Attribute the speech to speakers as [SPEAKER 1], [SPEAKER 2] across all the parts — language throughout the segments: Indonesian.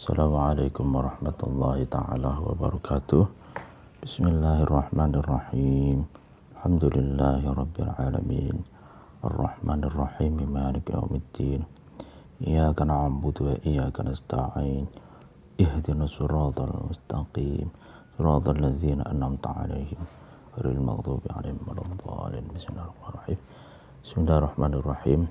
[SPEAKER 1] Assalamualaikum warahmatullahi ta'ala wabarakatuh. Bismillahirrahmanirrahim. Alhamdulillahi rabbil alamin. Ar-Rahmanir-Rahim. Maliki yaumiddin. Iyyaka na'budu wa iyyaka nasta'in. Ihdinas siratal mustaqim. Siratal ladzina an'amta 'alaihim ghairil maghdubi 'alaihim waladdallin. Bismillahirrahmanirrahim. Bismillahirrahmanirrahim.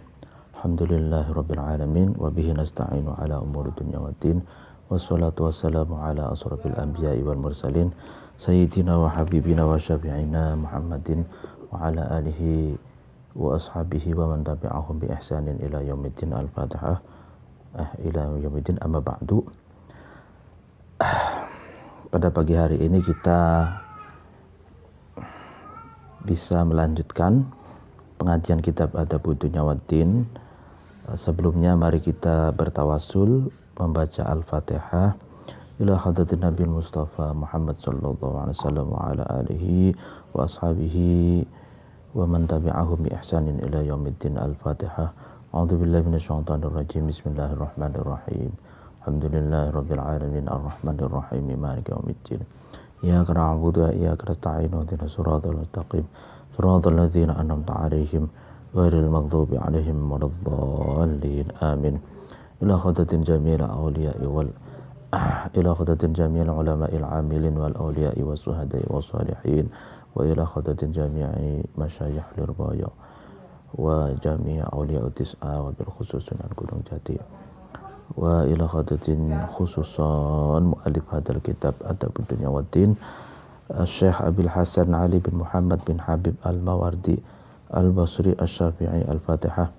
[SPEAKER 1] Alhamdulillahi rabbil alamin wa bihi nasta'inu ala umuri dunya waddin. Wassalatu wassalamu ala asrafil anbiya'i wal mursalin sayyidina wa habibina wa syafi'ina Muhammadin wa ala alihi wa ashabihi wa man tabi'ahum bi ihsanin ila yaumiddin. Al-Fatihah. Ila yaumiddin, amma ba'du. Pada pagi hari ini kita bisa melanjutkan pengajian kitab Adabud Dunya Waddin. Sebelumnya mari kita bertawasul membaca Al-Fatihah ila hadratin Nabi Mustafa Muhammad sallallahu alaihi wasallam wa ala alihi wa ashabihi wa man tabi'ahum bi ihsanin ila yaumiddin. Al-Fatihah. A'udzubillahi minasyaitonir rajim. Bismillahirrahmanirrahim. Alhamdulillahirabbil alamin arrahmanir rahim maliki yaumiddin. Iyyaka na'budu wa iyyaka nasta'in. Ihdinas siratal mustaqim. Siratal ladzina an'amta 'alaihim ghairil maghdubi 'alaihim waladdallin. Amin. Ila khadatin jami'il awliya'i wal ila khadatin jami'il ulama'il 'amilin wal awliya'i was suhada'i was salihin wa ila khadatin jami'i masyayikh lirghaya wa jami'i awliya'ut tis'a wa bil khusus Sunan Gunung Jati wa ila khadatin khususan mu'allif hadzal kitab Adabud Dunya Waddin Syekh Abil Hasan Ali bin Muhammad bin Habib Al-Mawardi Al-Basri Asy-Syafi'i. Al-Fatihah.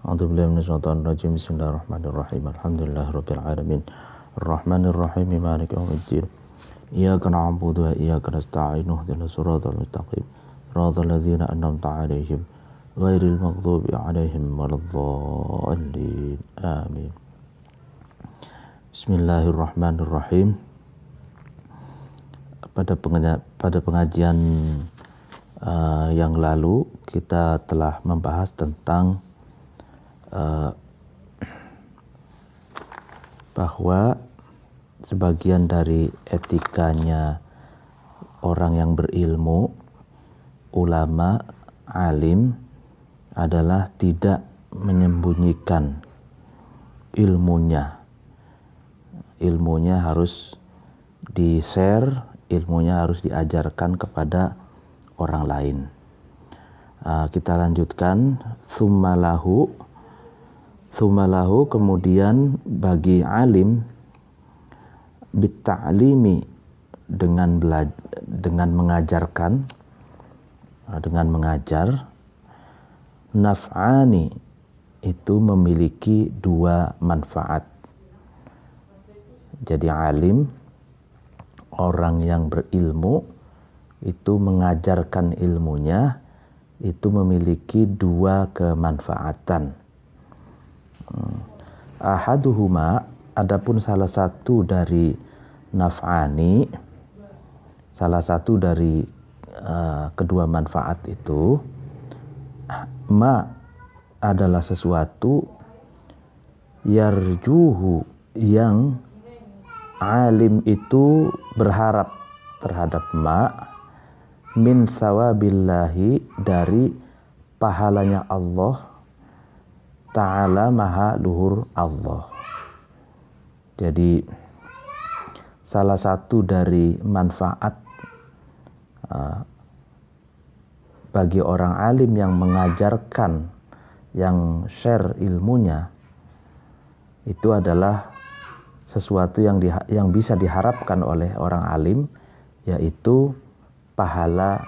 [SPEAKER 1] A'udzubillahi minasyaitonir rajim. Bismillahirrahmanirrahim. Alhamdulillahirabbil alamin. Ar-Rahmanir-Rahim. Maliki yaumiddin. Iyyaka na'budu wa iyyaka nasta'in. Ihdinas siratal mustaqim. Siratal ladzina an'amta 'alaihim ghairil maghdubi 'alaihim waladdallin. Amin. Bismillahirrahmanirrahim. Pada pengajian yang lalu kita telah membahas tentang bahwa sebagian dari etikanya orang yang berilmu, ulama, alim adalah tidak menyembunyikan ilmunya. Ilmunya harus di-share, ilmunya harus diajarkan kepada orang lain. Kita lanjutkan. Tsummalahu, kemudian bagi alim, bitta'limi, dengan mengajarkan, dengan mengajar. Naf'ani, itu memiliki dua manfaat. Jadi alim, orang yang berilmu, itu mengajarkan ilmunya, itu memiliki dua kemanfaatan. Ahaduhuma, adapun salah satu dari naf'ani, salah satu dari kedua manfaat itu, ma adalah sesuatu yarjuhu, yang alim itu berharap terhadap ma, min sawabillahi, dari pahalanya Allah Ta'ala, maha luhur Allah. Jadi salah satu dari manfaat bagi orang alim yang mengajarkan, yang share ilmunya, itu adalah sesuatu yang bisa diharapkan oleh orang alim, yaitu pahala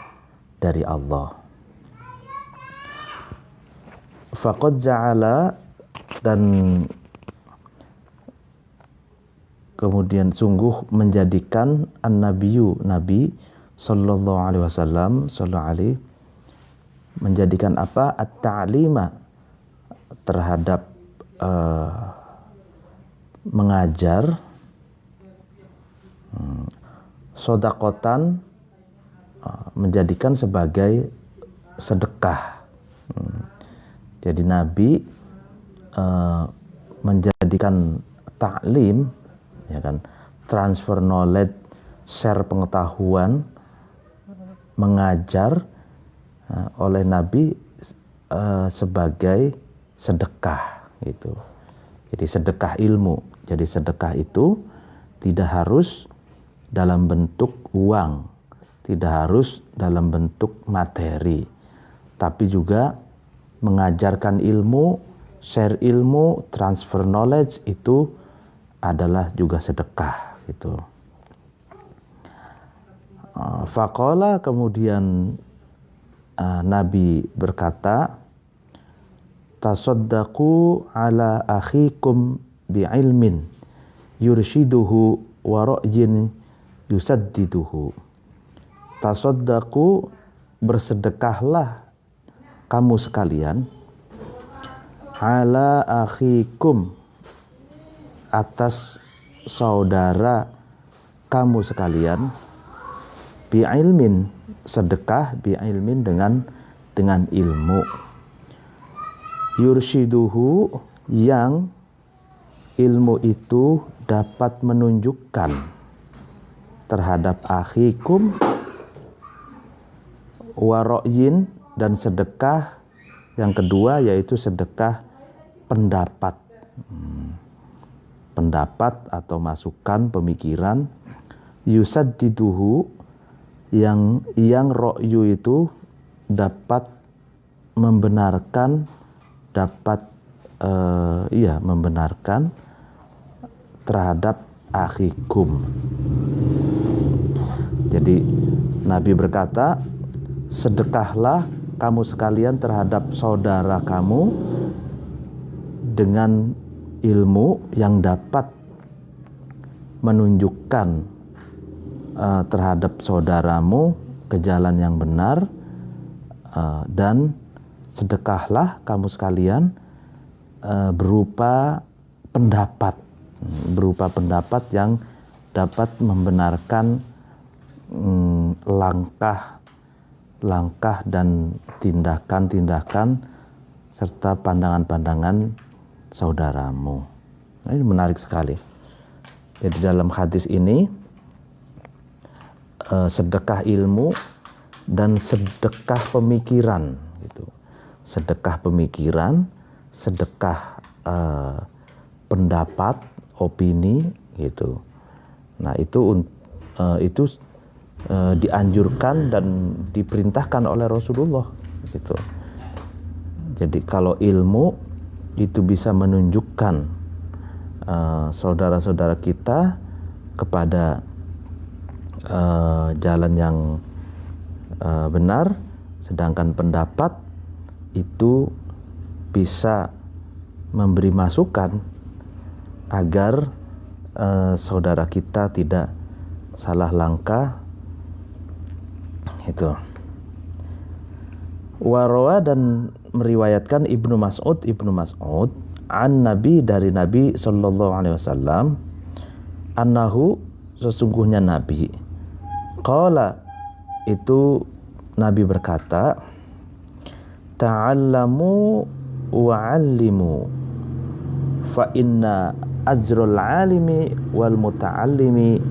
[SPEAKER 1] dari Allah. Faqad ja'ala, dan kemudian sungguh menjadikan an-nabiyyu, Nabi sallallahu alaihi wasallam, menjadikan apa? At-ta'lima, terhadap mengajar, sodakotan, menjadikan sebagai sedekah. Jadi Nabi menjadikan ta'lim, ya kan, transfer knowledge, share pengetahuan, mengajar oleh Nabi sebagai sedekah gitu. Jadi sedekah ilmu. Jadi sedekah itu tidak harus dalam bentuk uang, tidak harus dalam bentuk materi, tapi juga mengajarkan ilmu, share ilmu, transfer knowledge itu adalah juga sedekah gitu. Faqala, kemudian Nabi berkata, tasaddaqu ala akhikum bi'ilmin yurshiduhu wa ra'yin yusaddiduhu. Tasaddaqu, bersedekahlah kamu sekalian, ala akhikum, atas saudara kamu sekalian, bi'ilmin, sedekah bi'ilmin dengan ilmu, yurshiduhu, yang ilmu itu dapat menunjukkan terhadap akhikum, waro'yin, dan sedekah yang kedua yaitu sedekah pendapat, pendapat atau masukan pemikiran, yusaddiduhu, yang ro'yu itu dapat membenarkan, dapat membenarkan terhadap akhikum. Jadi Nabi berkata, sedekahlah kamu sekalian terhadap saudara kamu dengan ilmu yang dapat menunjukkan terhadap saudaramu ke jalan yang benar, dan sedekahlah kamu sekalian berupa pendapat yang dapat membenarkan langkah dan tindakan serta pandangan-pandangan saudaramu. Nah, ini menarik sekali. Jadi dalam hadis ini sedekah ilmu dan sedekah pemikiran gitu. Sedekah pemikiran, sedekah pendapat, opini gitu. Nah, itu dianjurkan dan diperintahkan oleh Rasulullah gitu. Jadi kalau ilmu itu bisa menunjukkan saudara-saudara kita kepada jalan yang benar, sedangkan pendapat itu bisa memberi masukan agar saudara kita tidak salah langkah itu. Warawa, dan meriwayatkan Ibnu Mas'ud an Nabi, dari Nabi sallallahu alaihi wasallam, annahu, sesungguhnya Nabi, qala, itu Nabi berkata, ta'allamu wa'allimu fa inna ajrul alimi wal muta'allimi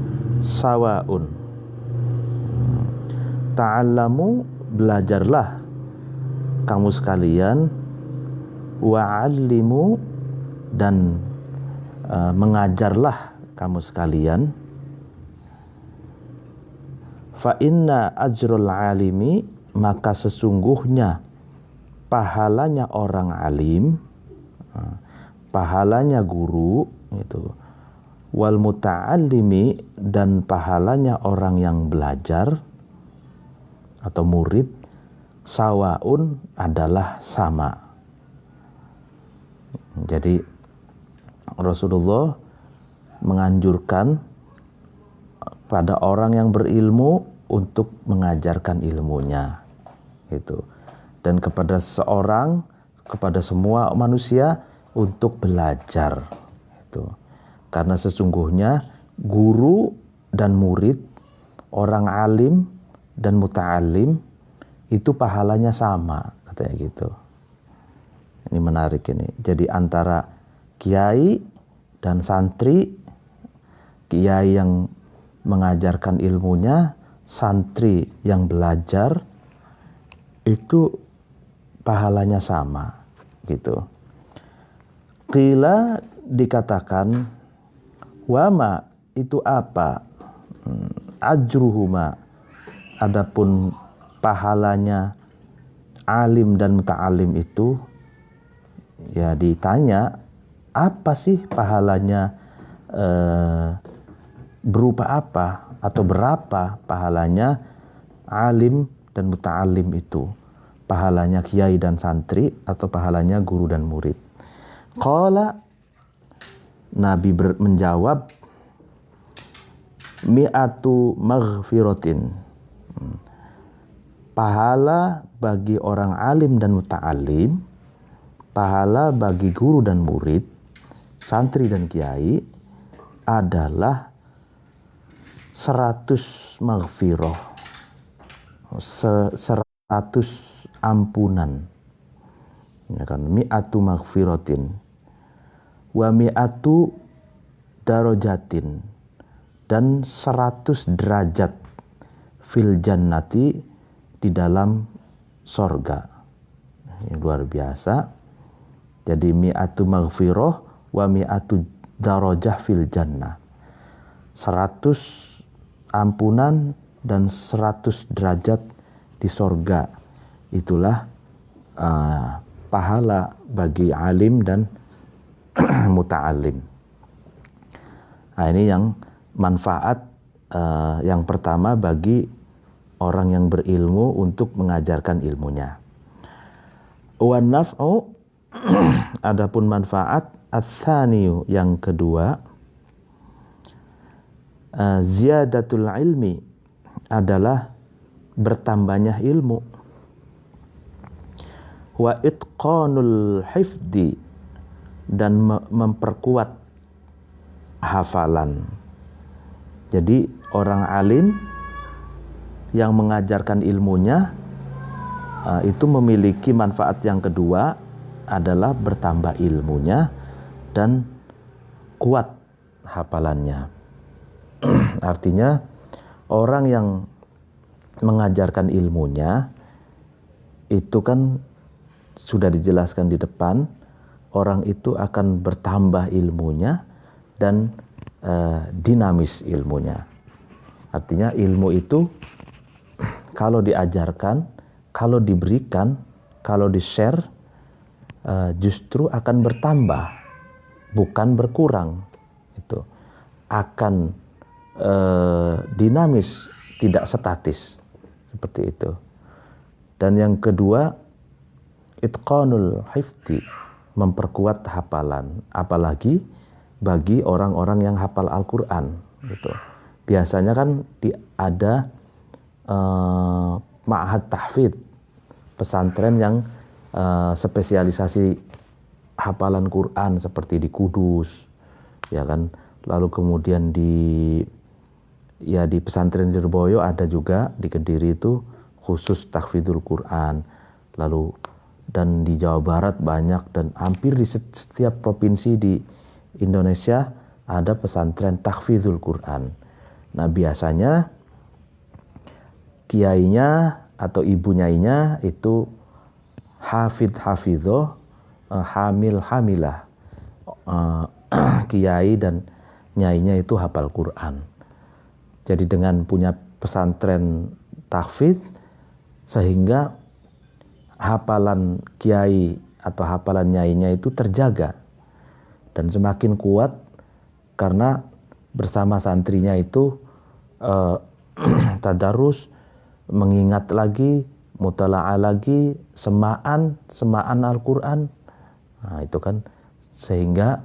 [SPEAKER 1] sawa'un. Ta'allamu, belajarlah kamu sekalian, wa'allimu, dan mengajarlah kamu sekalian, fa inna ajrul alimi, maka sesungguhnya pahalanya orang alim, pahalanya guru itu, wal muta'allimi, dan pahalanya orang yang belajar atau murid, sawaun, adalah sama. Jadi Rasulullah menganjurkan pada orang yang berilmu untuk mengajarkan ilmunya itu, dan kepada semua manusia untuk belajar itu. Karena sesungguhnya guru dan murid, orang alim dan muta'alim, itu pahalanya sama, katanya gitu. Ini menarik ini. Jadi antara kiai dan santri, kiai yang mengajarkan ilmunya, santri yang belajar, itu pahalanya sama gitu. Qila, dikatakan, wama, itu apa? Ajruhuma, adapun pahalanya alim dan muta'alim itu, ya ditanya, apa sih pahalanya, berupa apa atau berapa pahalanya alim dan muta'alim itu, pahalanya kiai dan santri atau pahalanya guru dan murid. Qala, Nabi menjawab, mi'atu maghfiratin, pahala bagi orang alim dan muta'alim, pahala bagi guru dan murid, santri dan kiai adalah 100 maghfirah, 100 ampunan, ya kan, mi'atu maghfiratin wa mi'atu darajatin, dan 100 derajat fil jannati, di dalam sorga. Ini luar biasa. Jadi mi'atu maghfirah wa mi'atu darajah fil jannah, 100 ampunan dan 100 derajat di sorga. Itulah pahala bagi alim dan muta'alim. Nah, ini yang manfaat yang pertama bagi orang yang berilmu untuk mengajarkan ilmunya. Wan naf'u, adapun manfaat ats-tsaniyu, yang kedua, ziyadatul ilmi, adalah bertambahnya ilmu, wa itqanul hifdi, dan memperkuat hafalan. Jadi orang alim yang mengajarkan ilmunya itu memiliki manfaat yang kedua, adalah bertambah ilmunya dan kuat hafalannya. Artinya orang yang mengajarkan ilmunya itu kan sudah dijelaskan di depan, orang itu akan bertambah ilmunya dan dinamis ilmunya. Artinya ilmu itu kalau diajarkan, kalau diberikan, kalau di-share, justru akan bertambah, bukan berkurang. Itu akan dinamis, tidak statis, seperti itu. Dan yang kedua, itqanul hifdi, memperkuat hafalan, apalagi bagi orang-orang yang hafal Al-Quran gitu. Biasanya kan ada ma'had tahfidz, pesantren yang spesialisasi hafalan Quran, seperti di Kudus, ya kan. Lalu kemudian di pesantren di Lirboyo ada juga, di Kediri itu khusus tahfidzul Quran. Lalu dan di Jawa Barat banyak, dan hampir di setiap provinsi di Indonesia ada pesantren tahfidzul Quran. Nah, biasanya kiainya atau ibu nyainya itu hafidzoh, hamilah, kiai dan nyainya itu hafal Quran. Jadi dengan punya pesantren tahfidz, sehingga hafalan kiai atau hafalan nyainya itu terjaga dan semakin kuat, karena bersama santrinya itu tadarus, mengingat lagi, mutala'ah lagi, semaan Al-Quran. Nah, itu kan sehingga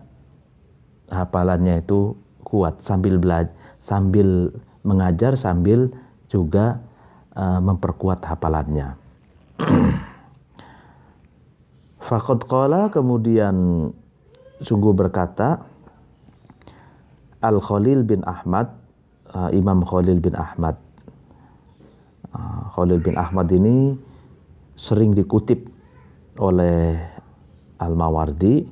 [SPEAKER 1] hafalannya itu kuat, sambil belajar, sambil mengajar, sambil juga memperkuat hafalannya. Faqad qala, kemudian sungguh berkata Al-Khalil bin Ahmad, Imam Khalil bin Ahmad. Khalil bin Ahmad ini sering dikutip oleh Al-Mawardi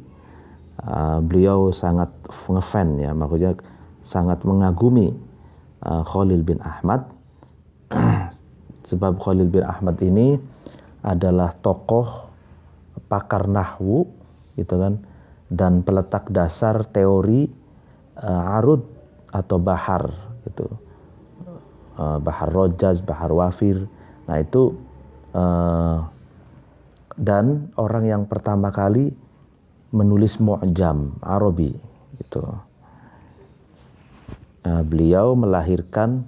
[SPEAKER 1] Beliau sangat ngefan ya, maksudnya sangat mengagumi Khalil bin Ahmad. Sebab Khalil bin Ahmad ini adalah tokoh pakar nahwu gitu kan, dan peletak dasar teori arud atau bahar gitu. Bahar Rojaz, bahar Wafir. Nah itu dan orang yang pertama kali menulis mu'jam Arabi gitu. Beliau melahirkan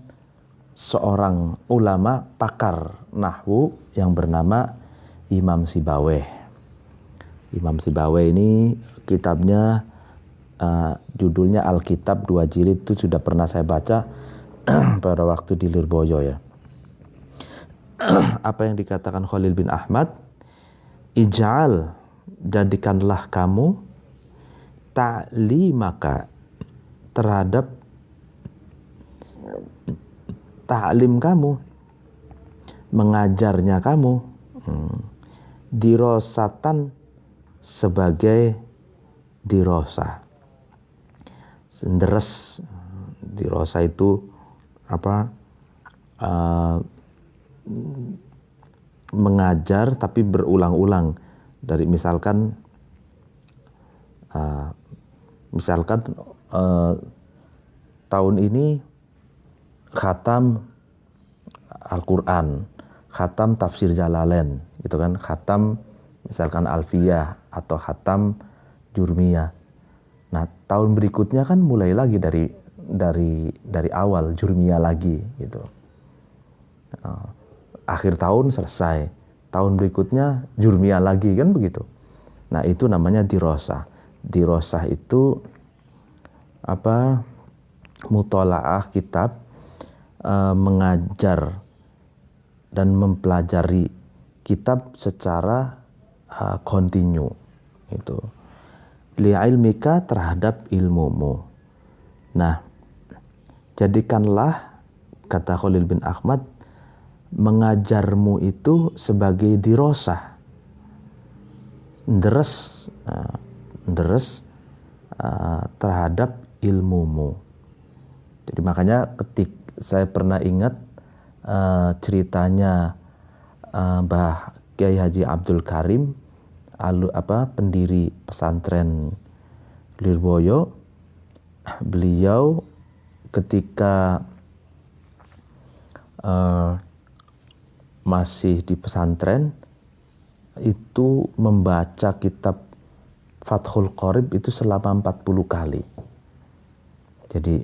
[SPEAKER 1] seorang ulama pakar nahwu yang bernama Imam Sibawayh. Imam Sibawayh ini kitabnya judulnya Alkitab 2 jilid, itu sudah pernah saya baca pada waktu di Lirboyo ya. Apa yang dikatakan Khalil bin Ahmad, ij'al, jadikanlah kamu, ta'limaka, terhadap ta'lim kamu, mengajarnya kamu, dirosatan, sebagai dirosa. Deres, dirosa itu apa? Mengajar tapi berulang-ulang. Dari misalkan tahun ini khatam Al-Quran, khatam tafsir Jalalain gitu kan, khatam misalkan Alfiyah atau khatam Jurmiyah. Nah tahun berikutnya kan mulai lagi dari awal Jurmiyah lagi gitu. Akhir tahun selesai, tahun berikutnya Jurmiyah lagi kan begitu. Nah itu namanya dirosah. Dirosah itu apa? Mutolaah kitab, mengajar dan mempelajari kitab secara kontinu itu. Li'ilmika, terhadap ilmumu. Nah, jadikanlah, kata Khalil bin Ahmad, mengajarmu itu sebagai dirosah, deres terhadap ilmumu. Jadi makanya saya pernah ingat ceritanya Mbah Kiai Haji Abdul Karim, pendiri pesantren Lirboyo. Beliau ketika masih di pesantren itu membaca kitab Fathul Qorib itu selama 40 kali. Jadi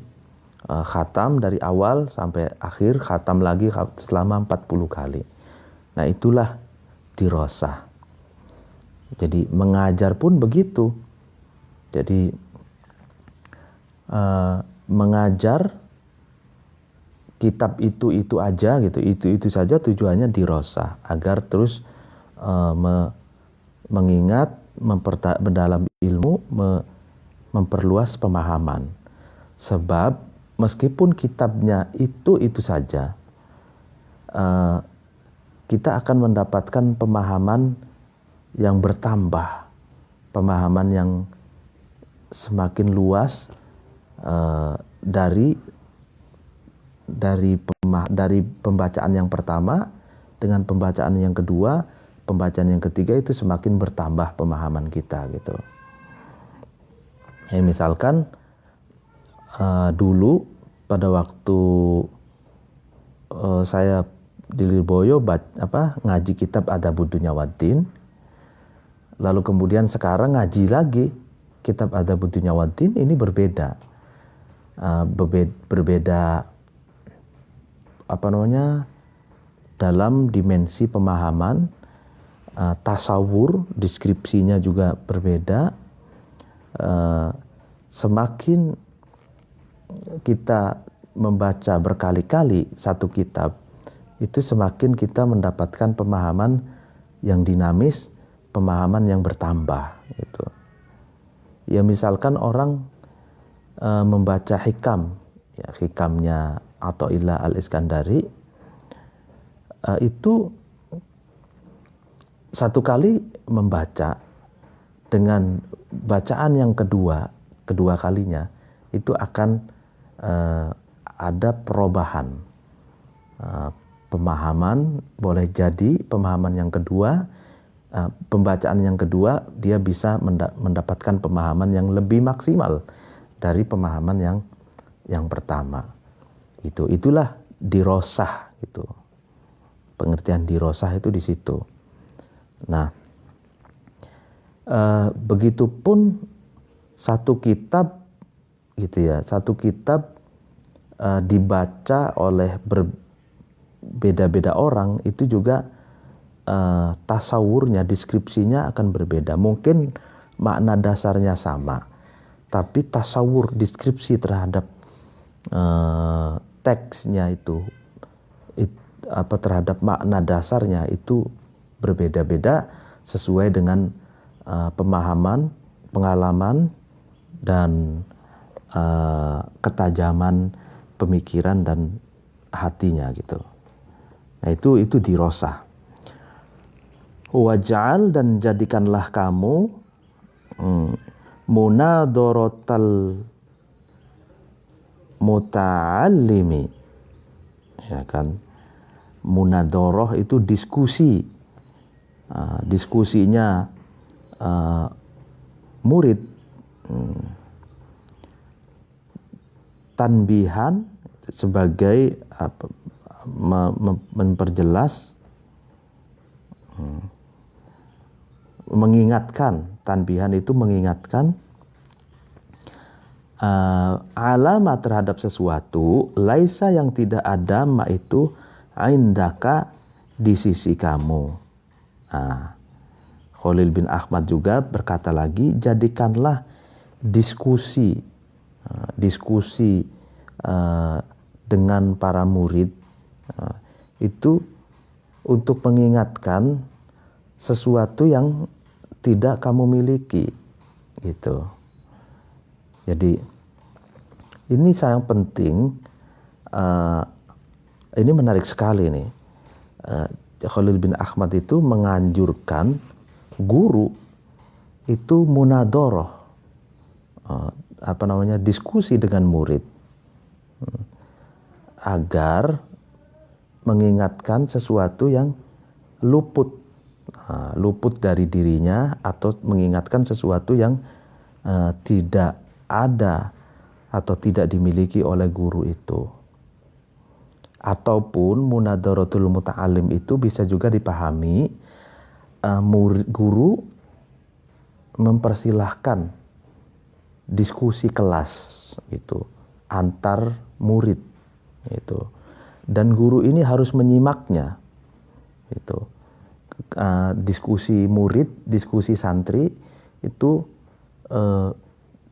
[SPEAKER 1] khatam dari awal sampai akhir, khatam lagi selama 40 kali. Nah itulah dirosah. Jadi mengajar pun begitu. Jadi mengajar kitab itu aja gitu, itu saja tujuannya dirosah, agar terus mengingat, mendalam ilmu, memperluas pemahaman. Sebab meskipun kitabnya itu saja, kita akan mendapatkan pemahaman yang bertambah, pemahaman yang semakin luas dari pembacaan yang pertama dengan pembacaan yang kedua, pembacaan yang ketiga, itu semakin bertambah pemahaman kita gitu. Ya, misalkan dulu pada waktu saya di Lirboyo ngaji kitab Adabud Dunya Waddin, lalu kemudian sekarang ngaji lagi kitab Adabud Dunya Waddin, ini berbeda dalam dimensi pemahaman, tasawur, deskripsinya juga berbeda. Semakin kita membaca berkali-kali satu kitab, itu semakin kita mendapatkan pemahaman yang dinamis, pemahaman yang bertambah gitu. Ya misalkan orang membaca hikam, ya hikamnya Athaillah Al-Iskandari, itu satu kali membaca dengan bacaan yang kedua kalinya itu akan ada perubahan pemahaman. Boleh jadi pemahaman yang kedua, pembacaan yang kedua, dia bisa mendapatkan pemahaman yang lebih maksimal dari pemahaman yang pertama. Itulah dirosah itu. Pengertian dirosah itu di situ. Nah, begitupun satu kitab gitu ya, satu kitab dibaca oleh berbeda-beda orang, itu juga tasawurnya, deskripsinya akan berbeda. Mungkin makna dasarnya sama, tapi tasawur, deskripsi terhadap teksnya itu terhadap makna dasarnya itu berbeda-beda sesuai dengan pemahaman, pengalaman, dan ketajaman pemikiran dan hatinya gitu. Nah, itu dirosah. Waj'al, dan jadikanlah kamu munadharatal muta'allimi, ya kan. Munadharah itu diskusi, diskusinya murid, tanbihan sebagai memperjelas, mengingatkan. Tanbihan itu mengingatkan alamat terhadap sesuatu, laisa yang tidak ada, ma itu indaka di sisi kamu. Khalil bin Ahmad juga berkata lagi, jadikanlah diskusi dengan para murid itu untuk mengingatkan sesuatu yang tidak kamu miliki gitu. Jadi ini sangat penting. Ini menarik sekali nih. Khalil bin Ahmad itu menganjurkan guru itu munadharah, diskusi dengan murid, agar mengingatkan sesuatu yang luput dari dirinya, atau mengingatkan sesuatu yang tidak ada atau tidak dimiliki oleh guru itu. Ataupun munadharatul muta'allim itu bisa juga dipahami guru mempersilahkan diskusi kelas itu antar murid itu, dan guru ini harus menyimaknya itu. Diskusi murid, diskusi santri itu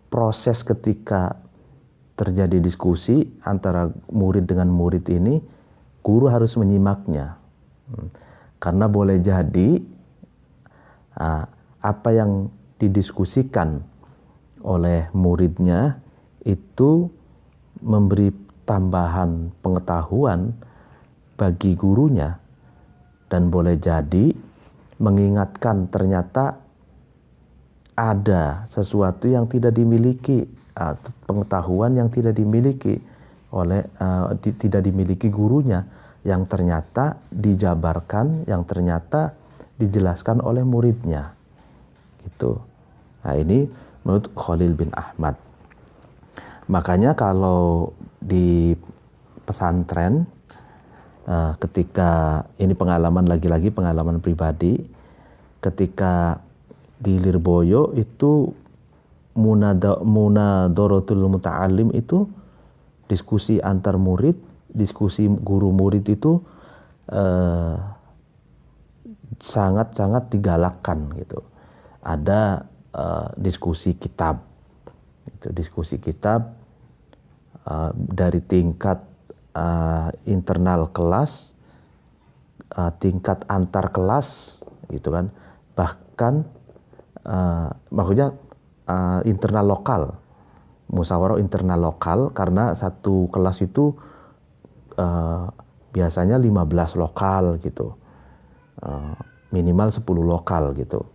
[SPEAKER 1] proses ketika terjadi diskusi antara murid dengan murid ini, guru harus menyimaknya. Karena boleh jadi apa yang didiskusikan oleh muridnya itu memberi tambahan pengetahuan bagi gurunya, dan boleh jadi mengingatkan ternyata ada sesuatu yang tidak dimiliki, pengetahuan yang tidak dimiliki oleh tidak dimiliki gurunya, yang ternyata dijabarkan, yang ternyata dijelaskan oleh muridnya gitu. Nah, ini menurut Khalil bin Ahmad. Makanya kalau di pesantren, ketika ini pengalaman, lagi-lagi pengalaman pribadi, ketika di Lirboyo itu munadharatul muta'allim itu diskusi antar murid, diskusi guru murid itu sangat-sangat digalakkan gitu. Ada diskusi kitab, itu diskusi kitab dari tingkat internal kelas, tingkat antar kelas gitu kan, bahkan maksudnya internal lokal, musyawarah internal lokal, karena satu kelas itu biasanya 15 lokal gitu, minimal 10 lokal gitu.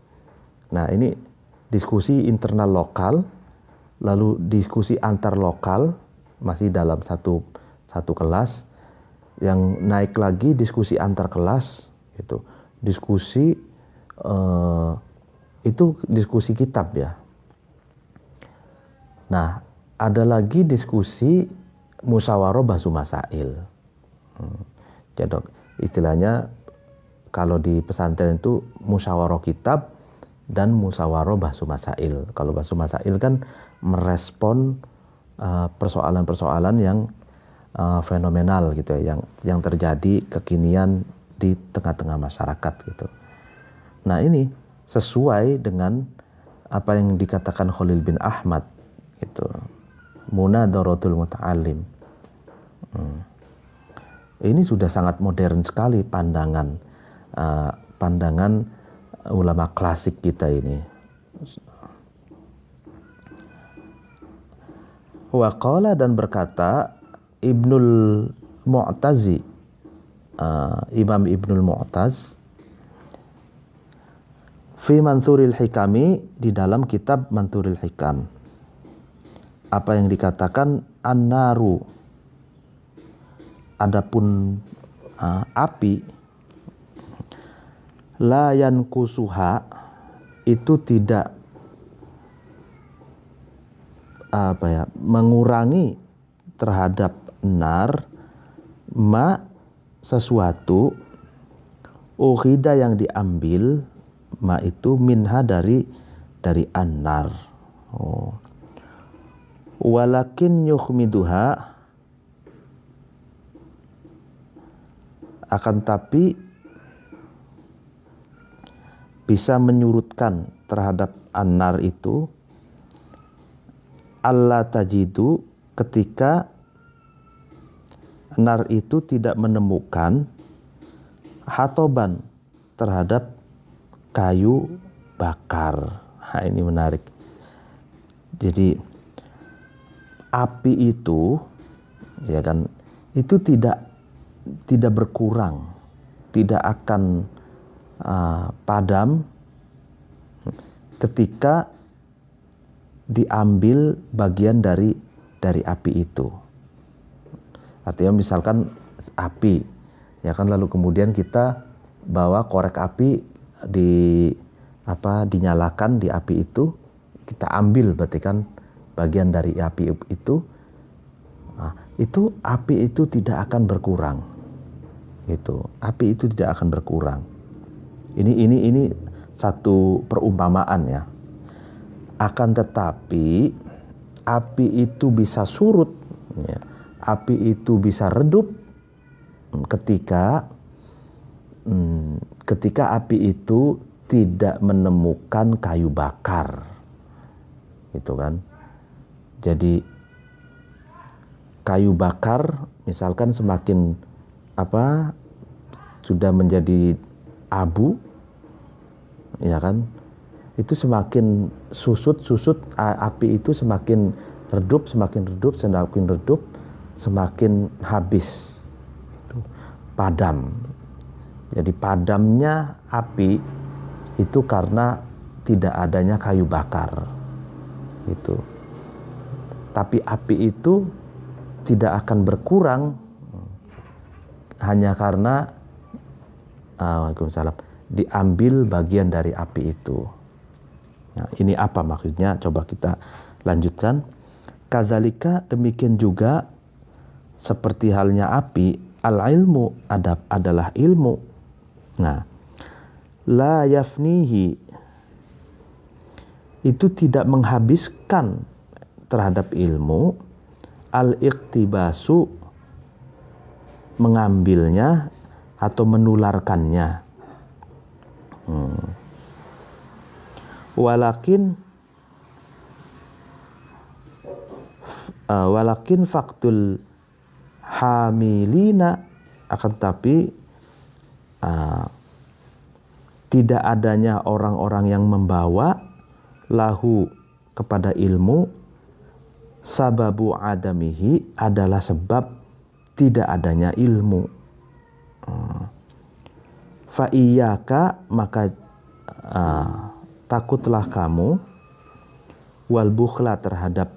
[SPEAKER 1] Nah, ini diskusi internal lokal, lalu diskusi antar lokal masih dalam satu kelas, yang naik lagi diskusi antar kelas, gitu. Diskusi itu diskusi kitab ya. Nah, ada lagi diskusi musyawarah bahsu masail. Jadi istilahnya kalau di pesantren itu musyawarah kitab dan musyawarah bahsu masail. Kalau bahsu masail kan merespon persoalan-persoalan yang fenomenal gitu ya, yang terjadi kekinian di tengah-tengah masyarakat gitu. Nah, ini sesuai dengan apa yang dikatakan Khalil bin Ahmad gitu. Munadharatul muta'allim. Ini sudah sangat modern sekali pandangan ulama klasik kita ini. Waqala, dan berkata Ibnul Mu'tazi, Imam Ibnul Mu'taz, fi Manthuril Hikami, di dalam kitab Manthuril Hikam, apa yang dikatakan an-naru, adapun api, la yankusuha, itu tidak mengurangi terhadap nar, ma, sesuatu, ukhida, yang diambil, ma itu minha, dari an-nar. Walakin yukhmiduha, akan tapi bisa menyurutkan terhadap an-nar itu, alla tajidu, ketika nar itu tidak menemukan hatoban, terhadap kayu bakar. Nah, ini menarik. Jadi api itu, ya kan, itu tidak berkurang, tidak akan padam ketika diambil bagian dari api itu. Artinya misalkan api, ya kan, lalu kemudian kita bawa korek api dinyalakan di api itu, kita ambil berarti kan bagian dari api itu. Nah, itu api itu tidak akan berkurang. Gitu. Api itu tidak akan berkurang. Ini satu perumpamaan ya. Akan tetapi api itu bisa surut, ya. Api itu bisa redup ketika api itu tidak menemukan kayu bakar, gitu kan. Jadi kayu bakar misalkan semakin sudah menjadi abu, ya kan, itu semakin susut api itu semakin redup, semakin habis, itu padam. Jadi padamnya api itu karena tidak adanya kayu bakar, itu. Tapi api itu tidak akan berkurang hanya karena Waalaikumsalam, diambil bagian dari api itu. Nah, ini apa maksudnya? Coba kita lanjutkan. Kadzalika, demikian juga seperti halnya api, al-ilmu, adalah ilmu. Nah, la yafnihi, itu tidak menghabiskan terhadap ilmu, al-iqtibasu, mengambilnya atau menularkannya. Walakin faktul hamilina, akan tapi tidak adanya orang-orang yang membawa lahu, kepada ilmu, sababu adamihi, adalah sebab tidak adanya ilmu. Fa iyyaka, maka takutlah kamu, wal bukhla terhadap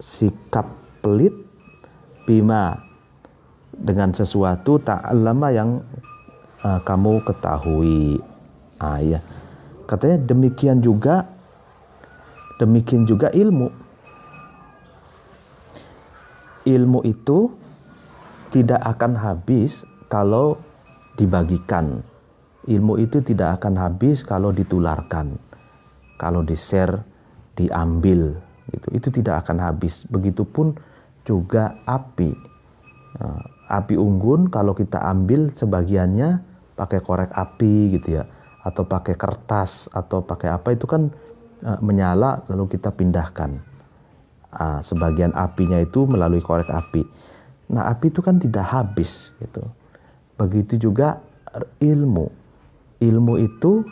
[SPEAKER 1] sikap pelit, bima dengan sesuatu ta'allama yang kamu ketahui. Ya. Katanya demikian juga ilmu. Ilmu itu tidak akan habis kalau dibagikan. Ilmu itu tidak akan habis kalau ditularkan. Kalau di-share, diambil gitu. Itu tidak akan habis. Begitupun juga api. Api unggun kalau kita ambil sebagiannya pakai korek api gitu ya, atau pakai kertas atau pakai apa, itu kan menyala lalu kita pindahkan. Sebagian apinya itu melalui korek api. Nah, api itu kan tidak habis gitu. Begitu juga ilmu. Ilmu itu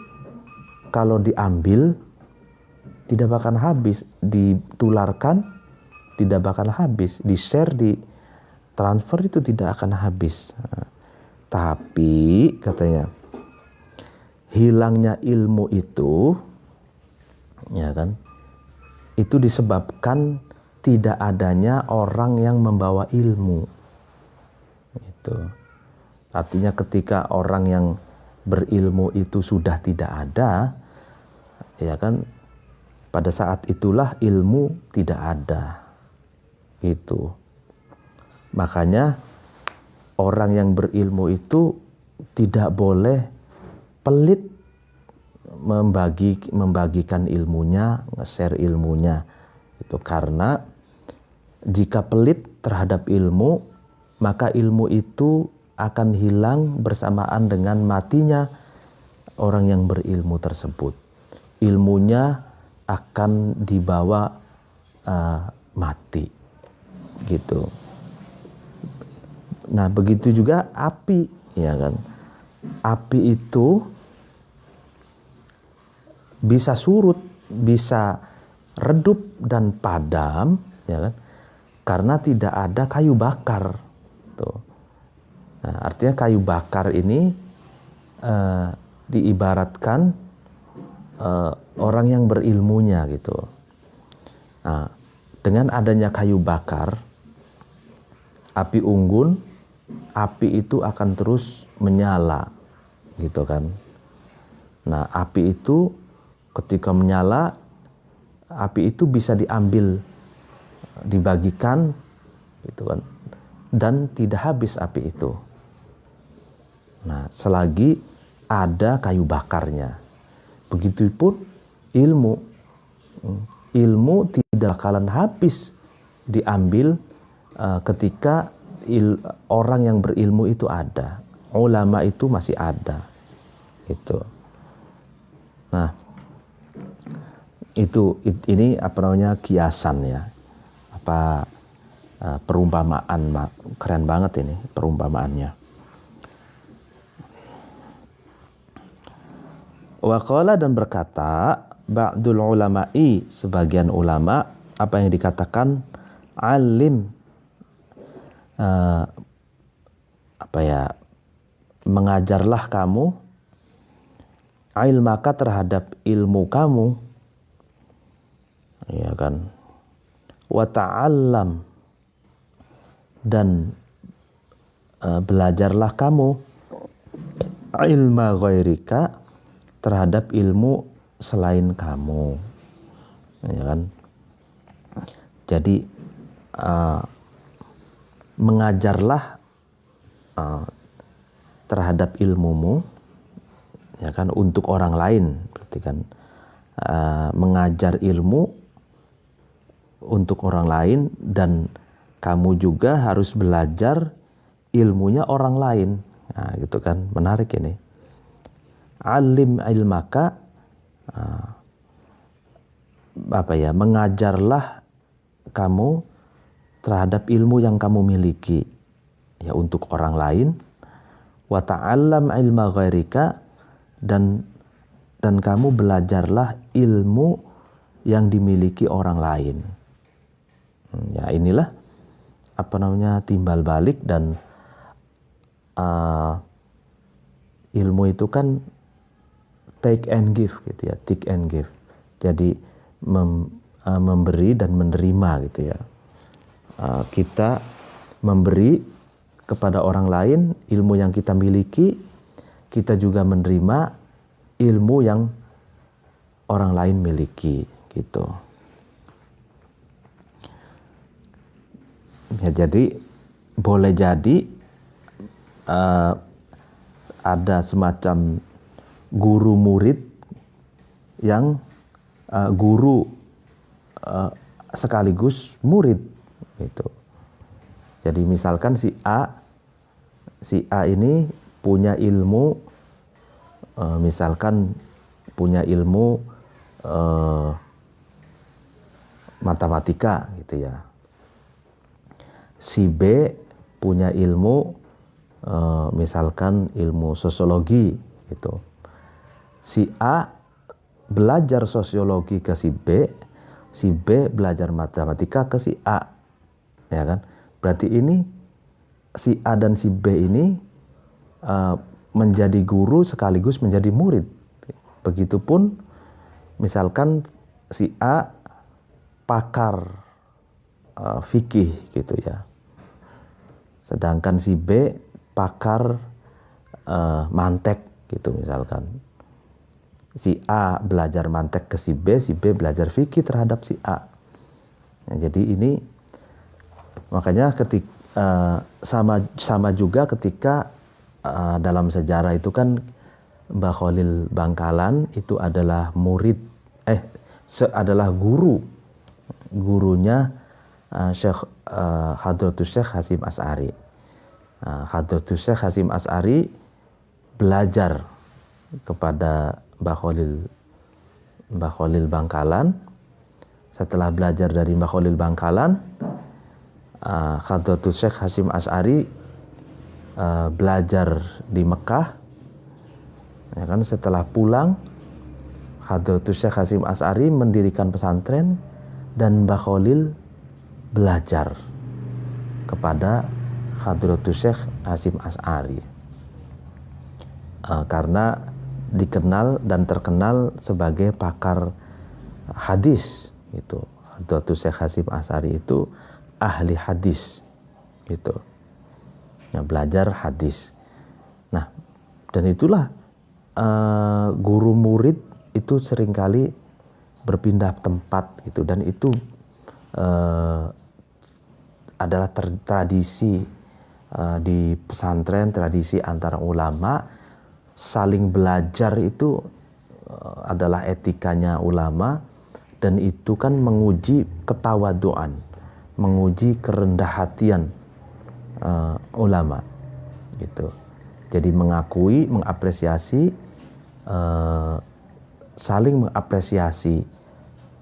[SPEAKER 1] kalau diambil tidak bakal habis, ditularkan tidak bakal habis, di-share, di transfer itu tidak akan habis. Tapi katanya hilangnya ilmu itu, ya kan, itu disebabkan tidak adanya orang yang membawa ilmu. Itu artinya ketika orang yang berilmu itu sudah tidak ada, ya kan, pada saat itulah ilmu tidak ada. Gitu. Makanya orang yang berilmu itu tidak boleh pelit membagikan ilmunya, nge-share ilmunya. Itu karena jika pelit terhadap ilmu, maka ilmu itu akan hilang bersamaan dengan matinya orang yang berilmu tersebut. Ilmunya akan dibawa mati, gitu. Nah, begitu juga api, ya kan? Api itu bisa surut, bisa redup dan padam, ya kan? Karena tidak ada kayu bakar. Tuh. Nah, artinya kayu bakar ini diibaratkan orang yang berilmunya gitu. Nah, dengan adanya kayu bakar, api unggun, api itu akan terus menyala, gitu kan. Nah, api itu ketika menyala, api itu bisa diambil, dibagikan, gitu kan, dan tidak habis api itu. Nah, selagi ada kayu bakarnya. Begitupun ilmu. Ilmu tidak bakalan habis diambil ketika orang yang berilmu itu ada. Ulama itu masih ada. Gitu. Nah, ini apa namanya, kiasan ya. Perumpamaan, keren banget ini perumpamaannya. Waqala, dan berkata ba'dul ulama'i, sebagian ulama, apa yang dikatakan alim, mengajarlah kamu, ilmaka terhadap ilmu kamu, ya kan, wa ta'allam, dan belajarlah kamu ilma ghairika, terhadap ilmu selain kamu, ya kan. Jadi mengajarlah terhadap ilmumu, ya kan, untuk orang lain, berarti kan mengajar ilmu untuk orang lain, dan kamu juga harus belajar ilmunya orang lain. Nah, gitu kan, menarik ini. Alim ilmaka, mengajarlah kamu terhadap ilmu yang kamu miliki, ya, untuk orang lain. Wa ta'allam ilma ghairika, dan kamu belajarlah ilmu yang dimiliki orang lain. Ya, inilah timbal balik, dan ilmu itu kan take and give gitu ya, take and give. Jadi memberi dan menerima gitu ya. Kita memberi kepada orang lain ilmu yang kita miliki, kita juga menerima ilmu yang orang lain miliki gitu. Ya, jadi boleh jadi ada semacam guru murid yang guru sekaligus murid gitu. Jadi misalkan si A ini punya ilmu, misalkan punya ilmu matematika gitu ya. Si B punya ilmu misalkan ilmu sosiologi gitu. Si A belajar sosiologi ke si B belajar matematika ke si A, ya kan? Berarti ini si A dan si B ini menjadi guru sekaligus menjadi murid. Begitupun misalkan si A pakar fikih gitu ya, sedangkan si B pakar mantek gitu misalkan. Si A belajar mantek ke si B belajar fikih terhadap si A. Nah, jadi ini makanya sama juga ketika dalam sejarah itu kan Mbah Khalil Bangkalan itu adalah adalah gurunya Syekh Hadratus Syekh Hasyim Asy'ari. Hadratus Syekh Hasyim Asy'ari belajar kepada Mbah Khalil Bangkalan. Setelah belajar dari Mbah Khalil Bangkalan, Hadratus Syekh Hasyim Asy'ari belajar di Mekah. Ya kan, setelah pulang Hadratus Syekh Hasyim Asy'ari mendirikan pesantren dan Mbah Khalil belajar kepada Hadratus Syekh Hasyim Asy'ari. Karena dikenal dan terkenal sebagai pakar hadis gitu. Hadratus Syekh Hasyim Asy'ari itu ahli hadis gitu. Nah, belajar hadis. Nah, dan itulah guru murid itu seringkali berpindah tempat gitu, dan itu adalah tradisi di pesantren, tradisi antara ulama. Saling belajar itu adalah etikanya ulama, dan itu kan menguji ketawaduan, menguji kerendah hatian ulama gitu. Jadi mengakui, mengapresiasi, saling mengapresiasi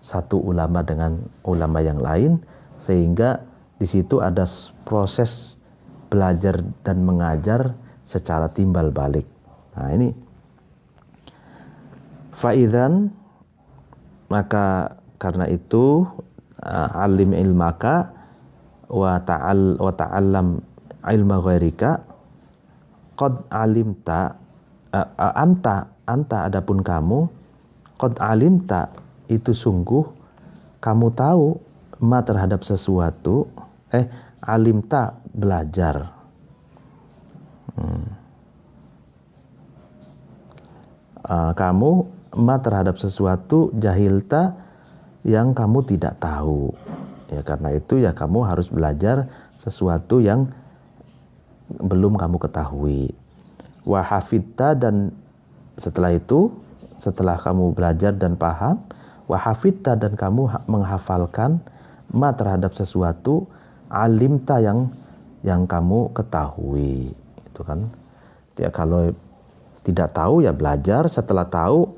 [SPEAKER 1] satu ulama dengan ulama yang lain, sehingga di situ ada proses belajar dan mengajar secara timbal balik. Nah, ini fa'idzan, maka karena itu alim ilmaka wa ta'allam ilma ghairika qad alimta anta adapun kamu qad alimta itu sungguh kamu tahu ma terhadap sesuatu alimta belajar. Kamu ma terhadap sesuatu jahilta yang kamu tidak tahu. Ya, karena itu ya kamu harus belajar sesuatu yang belum kamu ketahui. Wa hafidta, dan setelah itu, setelah kamu belajar dan paham, wa hafidta, dan kamu menghafalkan ma terhadap sesuatu alimta yang kamu ketahui. Itu kan. Ya, kalau tidak tahu ya belajar, setelah tahu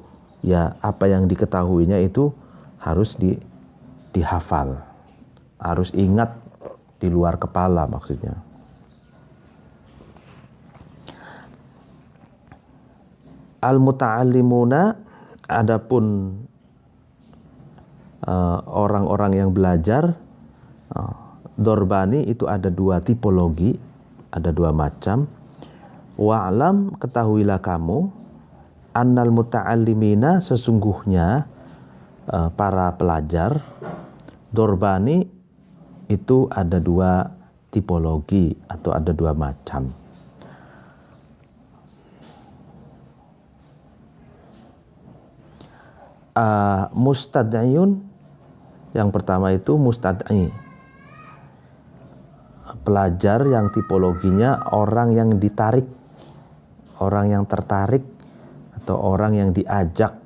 [SPEAKER 1] ya apa yang diketahuinya itu harus dihafal, harus ingat di luar kepala maksudnya. Al-muta'allimuna, adapun orang-orang yang belajar, dorbani itu ada dua tipologi, ada dua macam. Wa'lam, ketahuilah kamu, annal muta'allimina, sesungguhnya para pelajar. Dorbani itu ada dua tipologi atau ada dua macam. Mustad'iyun, yang pertama itu mustad'i, pelajar yang tipologinya orang yang ditarik, orang yang tertarik atau orang yang diajak.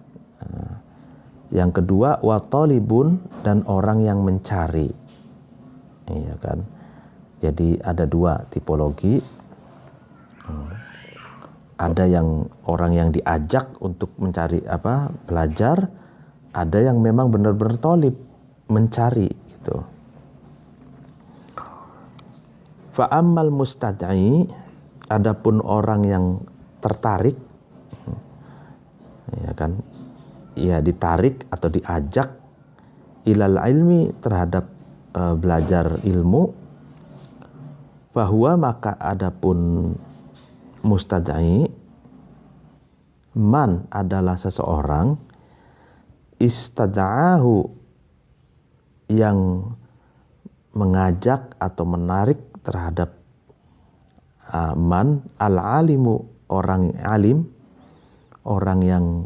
[SPEAKER 1] Yang kedua wa talibun, dan orang yang mencari. Iya kan? Jadi ada dua tipologi. Ada yang orang yang diajak untuk mencari belajar, ada yang memang benar-benar talib, mencari gitu. Fa ammal mustad'i, adapun orang yang tertarik, ya kan, ya ditarik atau diajak ilal ilmi, terhadap belajar ilmu, bahwa maka adapun mustad'i, man adalah seseorang, istada'ahu, yang mengajak atau menarik terhadap man, al-alimu, orang alim, orang yang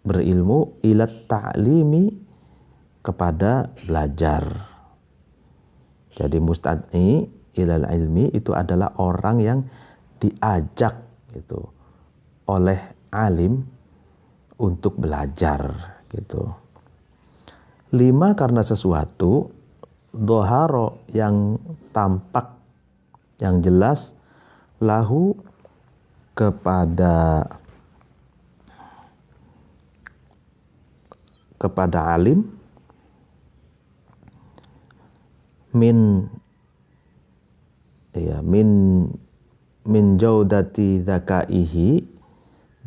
[SPEAKER 1] berilmu, ilat ta'limi, kepada belajar. Jadi mustad'i ilal ilmi itu adalah orang yang diajak gitu oleh alim untuk belajar gitu. 5, karena sesuatu doharo, yang tampak, yang jelas, lahu, kepada alim, min jaudati zakaihi,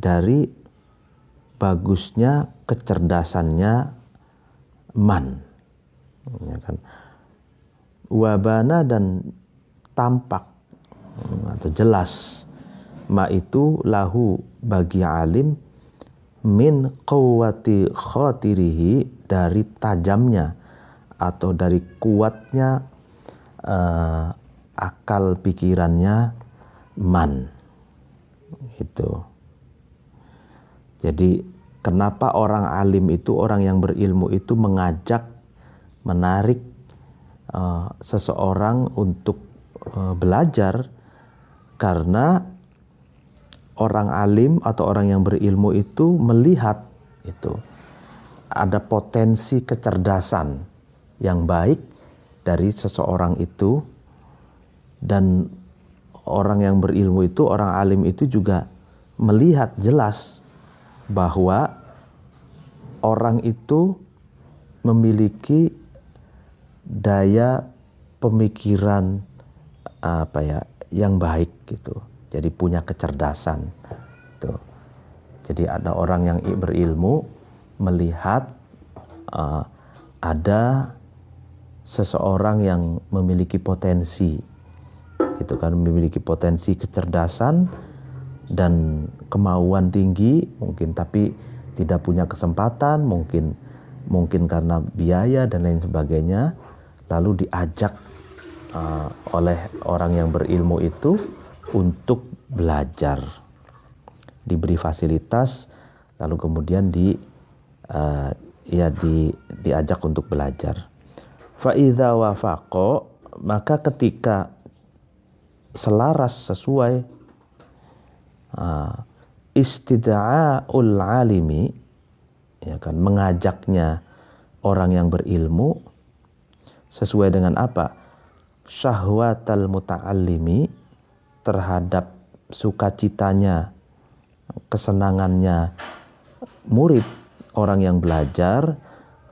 [SPEAKER 1] dari bagusnya kecerdasannya man, ya kan. Wabana, dan tampak atau jelas, ma itu lahu, bagi alim, min quwwati khotirihi, dari tajamnya atau dari kuatnya akal pikirannya man gitu. Jadi kenapa orang alim itu, orang yang berilmu itu mengajak, menarik seseorang untuk belajar? Karena orang alim atau orang yang berilmu itu melihat itu ada potensi kecerdasan yang baik dari seseorang itu, dan orang yang berilmu itu, orang alim itu juga melihat jelas bahwa orang itu memiliki daya pemikiran yang baik gitu. Jadi punya kecerdasan gitu. Jadi ada orang yang berilmu melihat ada seseorang yang memiliki potensi, itu kan, memiliki potensi kecerdasan dan kemauan tinggi mungkin, tapi tidak punya kesempatan, mungkin karena biaya dan lain sebagainya, lalu diajak oleh orang yang berilmu itu untuk belajar, diberi fasilitas, lalu kemudian diajak untuk belajar. Fa idza wafaqo, maka ketika selaras, sesuai, istida'aul alimi, ya kan, mengajaknya orang yang berilmu, sesuai dengan apa? Syahwatal muta'allimi, terhadap sukacitanya, kesenangannya murid, orang yang belajar,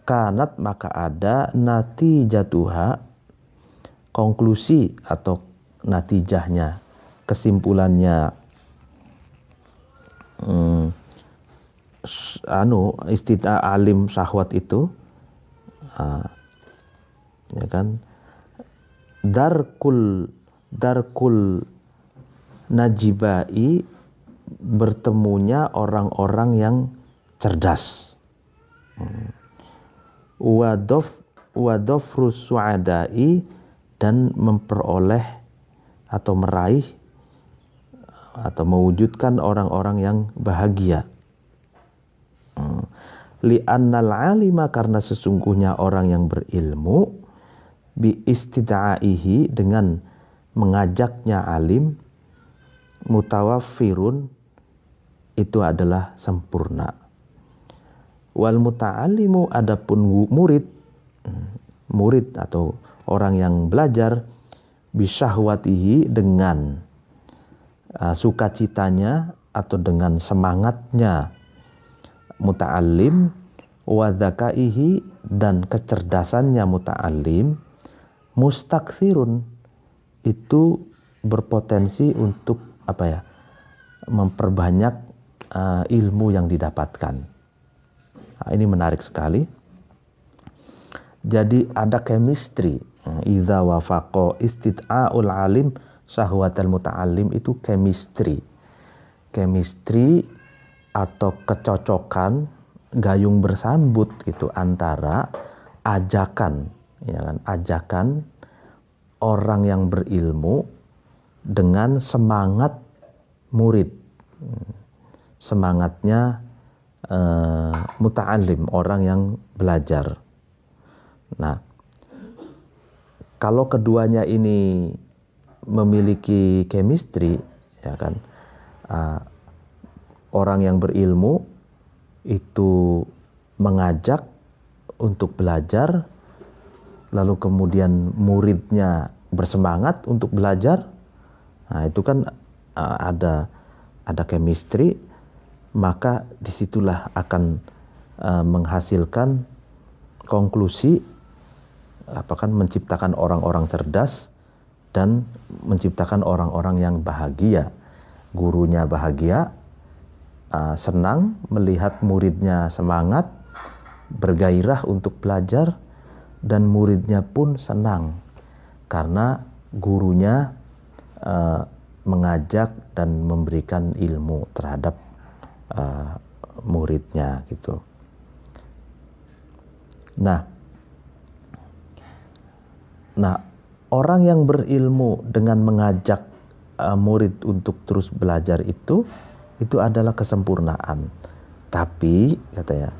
[SPEAKER 1] kanat, maka ada natijatuha, konklusi atau natijahnya, kesimpulannya, istita alim syahwat itu, ya kan, darkul najibai, bertemunya orang-orang yang cerdas. wadofrus su'adai, dan memperoleh atau meraih atau mewujudkan orang-orang yang bahagia. Li'annal alima, karena sesungguhnya orang yang berilmu, bi istid'aihi, dengan mengajaknya alim, mutawaffirun, itu adalah sempurna. Wal muta'allimu, adapun murid atau orang yang belajar, bisyahwatihi, dengan sukacitanya atau dengan semangatnya muta'allim, wa dzakaihi, dan kecerdasannya muta'allim, mustakthirun, itu berpotensi untuk memperbanyak ilmu yang didapatkan. Nah, ini menarik sekali. Jadi ada chemistry. Idza wafaqa istid'aul alim syahwatal muta'allim, itu chemistry. Chemistry atau kecocokan, gayung bersambut gitu antara ajakan, ya kan, ajakan orang yang berilmu dengan semangat murid, semangatnya muta'allim, orang yang belajar. Nah, kalau keduanya ini memiliki chemistry, ya kan, orang yang berilmu itu mengajak untuk belajar, lalu kemudian muridnya bersemangat untuk belajar. Nah, itu kan ada chemistry, maka disitulah akan menghasilkan konklusi, menciptakan orang-orang cerdas dan menciptakan orang-orang yang bahagia. Gurunya bahagia, senang melihat muridnya semangat, bergairah untuk belajar, dan muridnya pun senang karena gurunya mengajak dan memberikan ilmu terhadap muridnya gitu. Nah, orang yang berilmu dengan mengajak murid untuk terus belajar itu adalah kesempurnaan. Tapi katanya,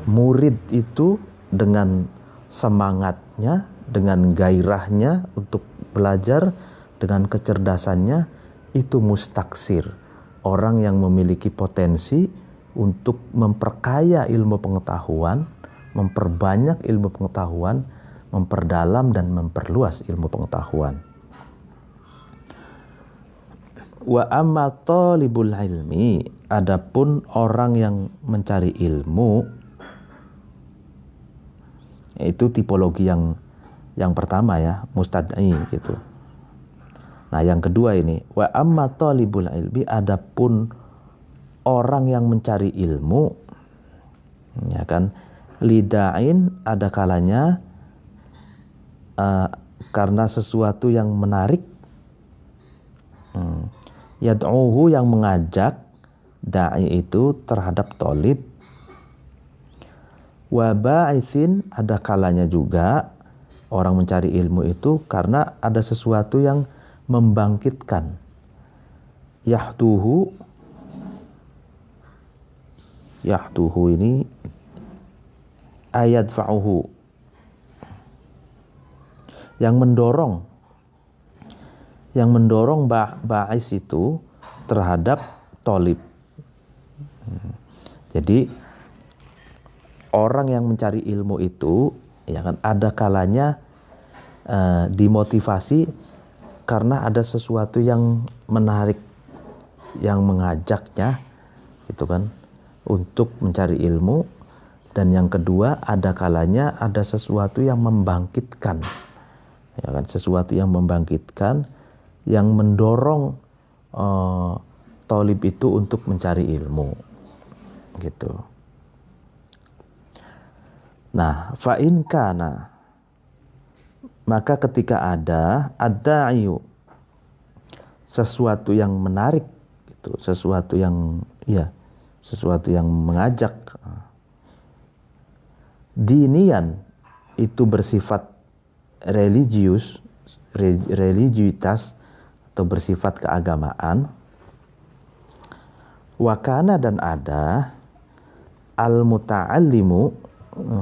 [SPEAKER 1] murid itu dengan semangatnya, dengan gairahnya untuk belajar, dengan kecerdasannya, itu mustaksir, orang yang memiliki potensi untuk memperkaya ilmu pengetahuan, memperbanyak ilmu pengetahuan, memperdalam dan memperluas ilmu pengetahuan. Wa amma talibul ilmi, adapun orang yang mencari ilmu, itu tipologi yang pertama ya, mustad'i gitu. Nah, yang kedua ini, wa amma talibul ilmi, adapun orang yang mencari ilmu, ya kan, lida'in, ada kalanya karena sesuatu yang menarik, yad'uhu, yang mengajak da'i itu terhadap thalib, wa ba'ithin, ada kalanya juga orang mencari ilmu itu karena ada sesuatu yang membangkitkan. Yahtuhu ini ayat fa'uhu, yang mendorong ba'is itu terhadap thalib. Jadi orang yang mencari ilmu itu, ya kan, ada kalanya dimotivasi karena ada sesuatu yang menarik, yang mengajaknya gitu kan, untuk mencari ilmu. Dan yang kedua, ada kalanya ada sesuatu yang membangkitkan, ya kan, sesuatu yang membangkitkan, yang mendorong thalib itu untuk mencari ilmu gitu. Nah, fa in kana, maka ketika ada ad-da'iyu, sesuatu yang menarik gitu, sesuatu yang mengajak, Dinian itu bersifat religiusitas atau bersifat keagamaan. Wa kana dan ada al-muta'allimu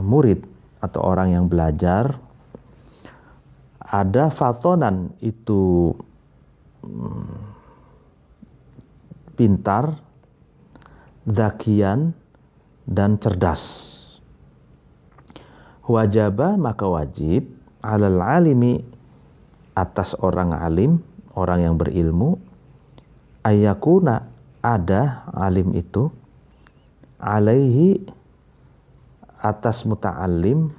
[SPEAKER 1] murid atau orang yang belajar, ada fatonan itu pintar, zakian dan cerdas. Wajaba maka wajib alal alimi atas orang alim, orang yang berilmu, ayakuna ada alim itu, alaihi atas muta'allim,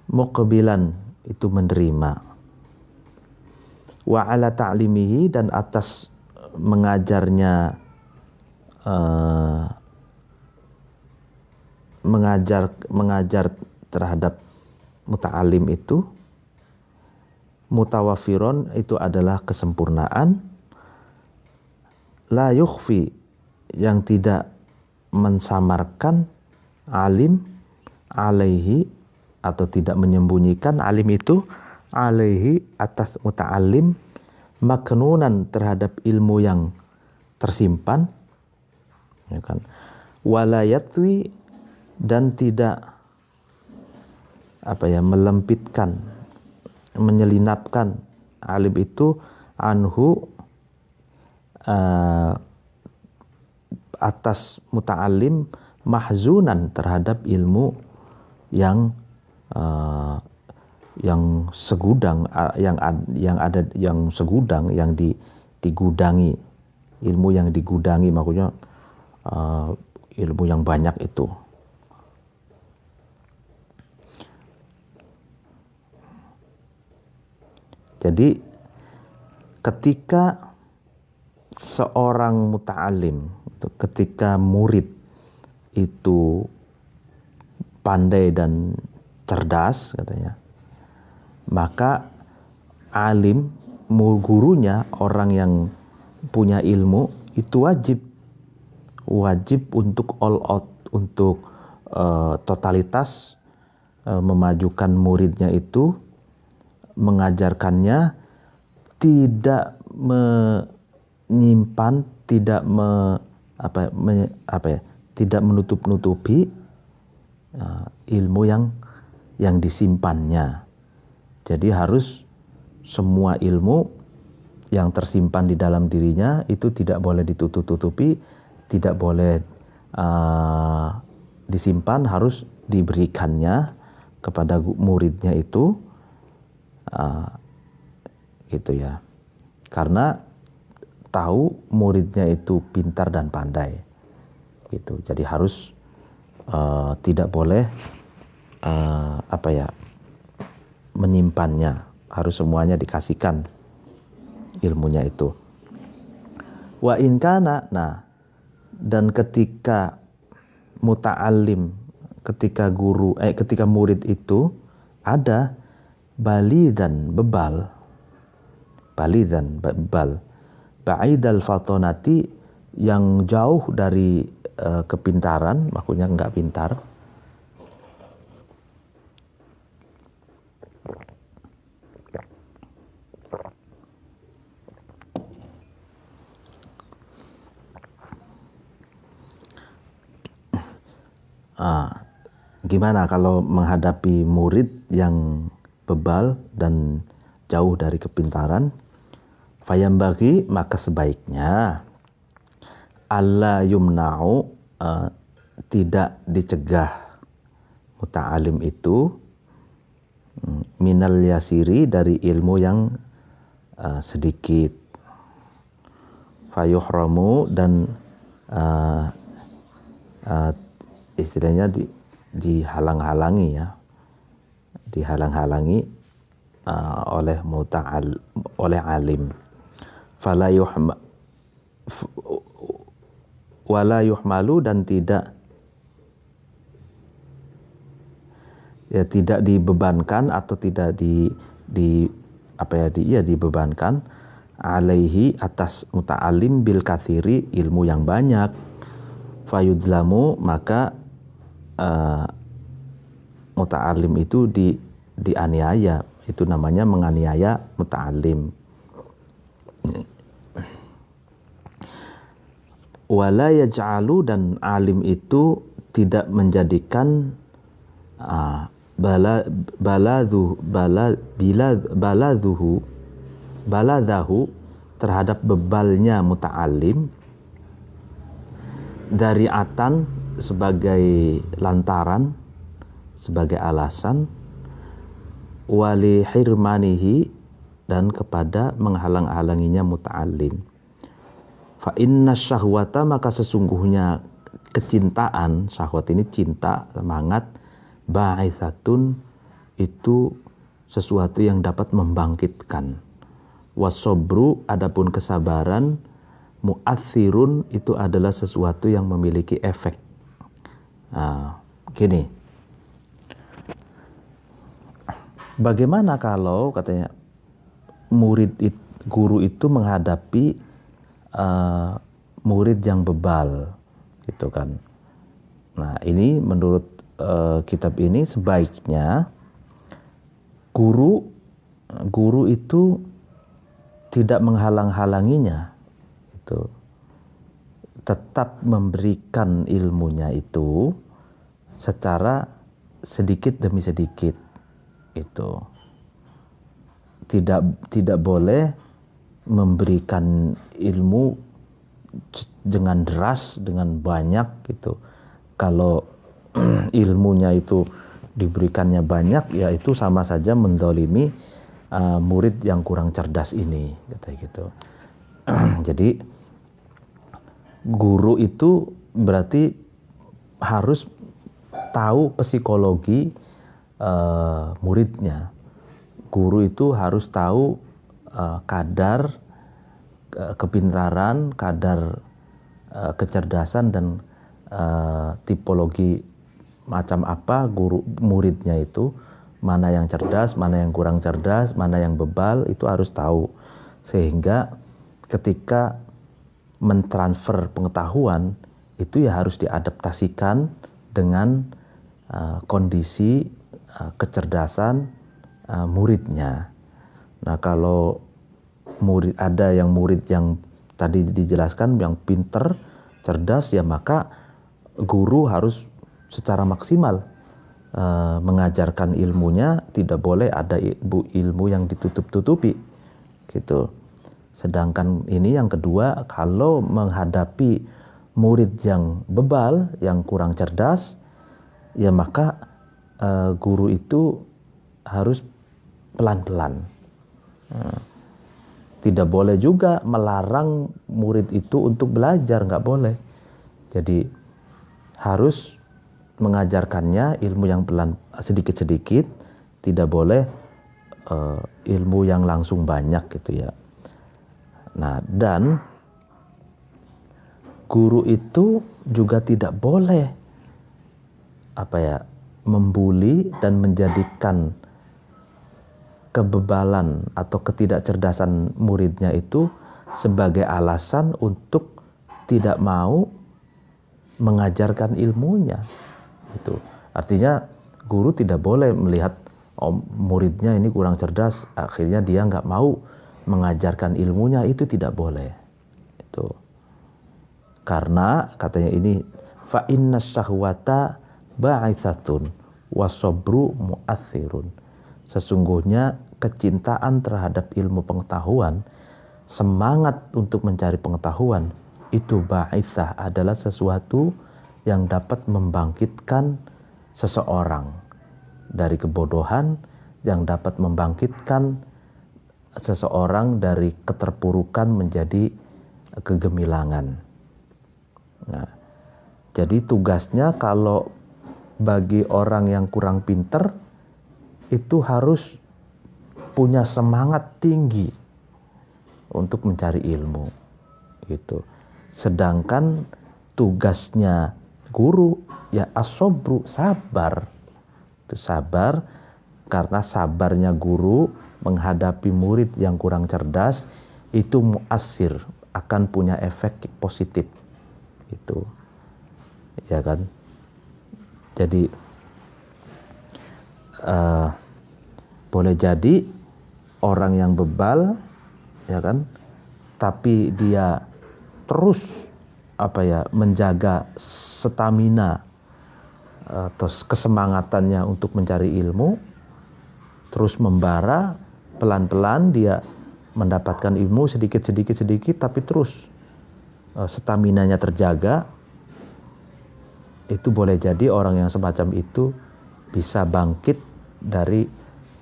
[SPEAKER 1] muqbilan itu menerima, wa ala ta'limihi dan atas mengajarnya, mengajar terhadap muta'alim itu, mutawafiron itu adalah kesempurnaan, la yukhfi yang tidak mensamarkan, alim alaihi atau tidak menyembunyikan alim itu alaihi atas muta'alim, maknunan terhadap ilmu yang tersimpan, ya kan, walayatwi dan tidak melempitkan, menyelinapkan alim itu anhu atas muta'alim, mahzunan terhadap ilmu yang segudang, yang segudang, yang digudangi, ilmu yang digudangi, maksudnya ilmu yang banyak itu. Jadi ketika seorang muta'alim, ketika murid itu pandai dan cerdas katanya, maka alim, gurunya, orang yang punya ilmu itu wajib untuk all out, untuk totalitas, memajukan muridnya itu, mengajarkannya, tidak menyimpan, tidak tidak menutup-nutupi ilmu yang disimpannya. Jadi harus semua ilmu yang tersimpan di dalam dirinya itu tidak boleh ditutup-tutupi, tidak boleh disimpan, harus diberikannya kepada muridnya itu. Gitu ya, karena tahu muridnya itu pintar dan pandai gitu. Jadi harus tidak boleh menyimpannya, harus semuanya dikasihkan ilmunya itu. Wa in kana, nah, dan ketika muta'allim, ketika murid itu ada balidan bebal, ba'idal fatonati yang jauh dari kepintaran, maksudnya enggak pintar. Gimana kalau menghadapi murid yang bebal dan jauh dari kepintaran? Fayambagi, maka sebaiknya alla yumna'u, tidak dicegah muta'alim itu, minal yasiri, dari ilmu yang sedikit, fayuhramu, dan istilahnya dihalang-halangi ya, dihalang-halangi oleh alim. Wala yuhmalu, dan tidak dibebankan atau tidak dibebankan alaihi atas muta'alim bil kathiri, ilmu yang banyak. Fayudlamu, maka muta'alim itu dianiaya, itu namanya menganiaya muta'alim. Wala yaj'alu, dan alim itu tidak menjadikan baladahu terhadap bebalnya muta'alim dari'atan sebagai lantaran, sebagai alasan, wali hirmanihi, dan kepada menghalang-halanginya muta'alim. Fa inna syahwata, maka sesungguhnya kecintaan, syahwat ini cinta, semangat, ba'itsatun, itu sesuatu yang dapat membangkitkan. Wasobru, adapun kesabaran, mu'athirun, itu adalah sesuatu yang memiliki efek. Gini, bagaimana kalau katanya guru itu menghadapi murid yang bebal, gitu kan? Nah, ini menurut kitab ini sebaiknya guru itu tidak menghalang-halanginya, itu tetap memberikan ilmunya itu secara sedikit demi sedikit, itu tidak boleh memberikan ilmu dengan deras, dengan banyak gitu. Kalau ilmunya itu diberikannya banyak, ya itu sama saja mendolimi murid yang kurang cerdas ini, gitu. Jadi guru itu berarti harus tahu psikologi muridnya. Guru itu harus tahu kadar kepintaran, kadar kecerdasan, dan tipologi macam apa muridnya itu, mana yang cerdas, mana yang kurang cerdas, mana yang bebal, itu harus tahu. Sehingga ketika mentransfer pengetahuan itu ya harus diadaptasikan dengan kondisi kecerdasan muridnya. Nah, kalau ada murid yang tadi dijelaskan yang pinter, cerdas, ya maka guru harus secara maksimal mengajarkan ilmunya, tidak boleh ada ilmu yang ditutup-tutupi, gitu. Sedangkan ini yang kedua, kalau menghadapi murid yang bebal, yang kurang cerdas, ya maka guru itu harus pelan-pelan. Tidak boleh juga melarang murid itu untuk belajar, nggak boleh. Jadi harus mengajarkannya ilmu yang pelan, sedikit-sedikit, tidak boleh ilmu yang langsung banyak, gitu ya. Nah, dan guru itu juga tidak boleh membuli dan menjadikan kebebalan atau ketidakcerdasan muridnya itu sebagai alasan untuk tidak mau mengajarkan ilmunya. Itu artinya guru tidak boleh melihat muridnya ini kurang cerdas, akhirnya dia nggak mau mengajarkan ilmunya, itu tidak boleh. Itu karena katanya ini fa inna syahwata ba'itsatun wasobru mu'athirun. Sesungguhnya kecintaan terhadap ilmu pengetahuan, semangat untuk mencari pengetahuan, itu ba'itsah, adalah sesuatu yang dapat membangkitkan seseorang dari kebodohan, yang dapat membangkitkan seseorang dari keterpurukan menjadi kegemilangan. Nah, jadi tugasnya kalau bagi orang yang kurang pinter itu harus punya semangat tinggi untuk mencari ilmu, gitu. Sedangkan tugasnya guru ya asobru, sabar. Itu sabar, karena sabarnya guru menghadapi murid yang kurang cerdas itu muasir, akan punya efek positif, itu ya kan. Jadi boleh jadi orang yang bebal, ya kan, tapi dia terus menjaga stamina atau kesemangatannya untuk mencari ilmu, terus membara, pelan-pelan dia mendapatkan ilmu sedikit, tapi terus staminanya terjaga. Itu boleh jadi orang yang semacam itu bisa bangkit dari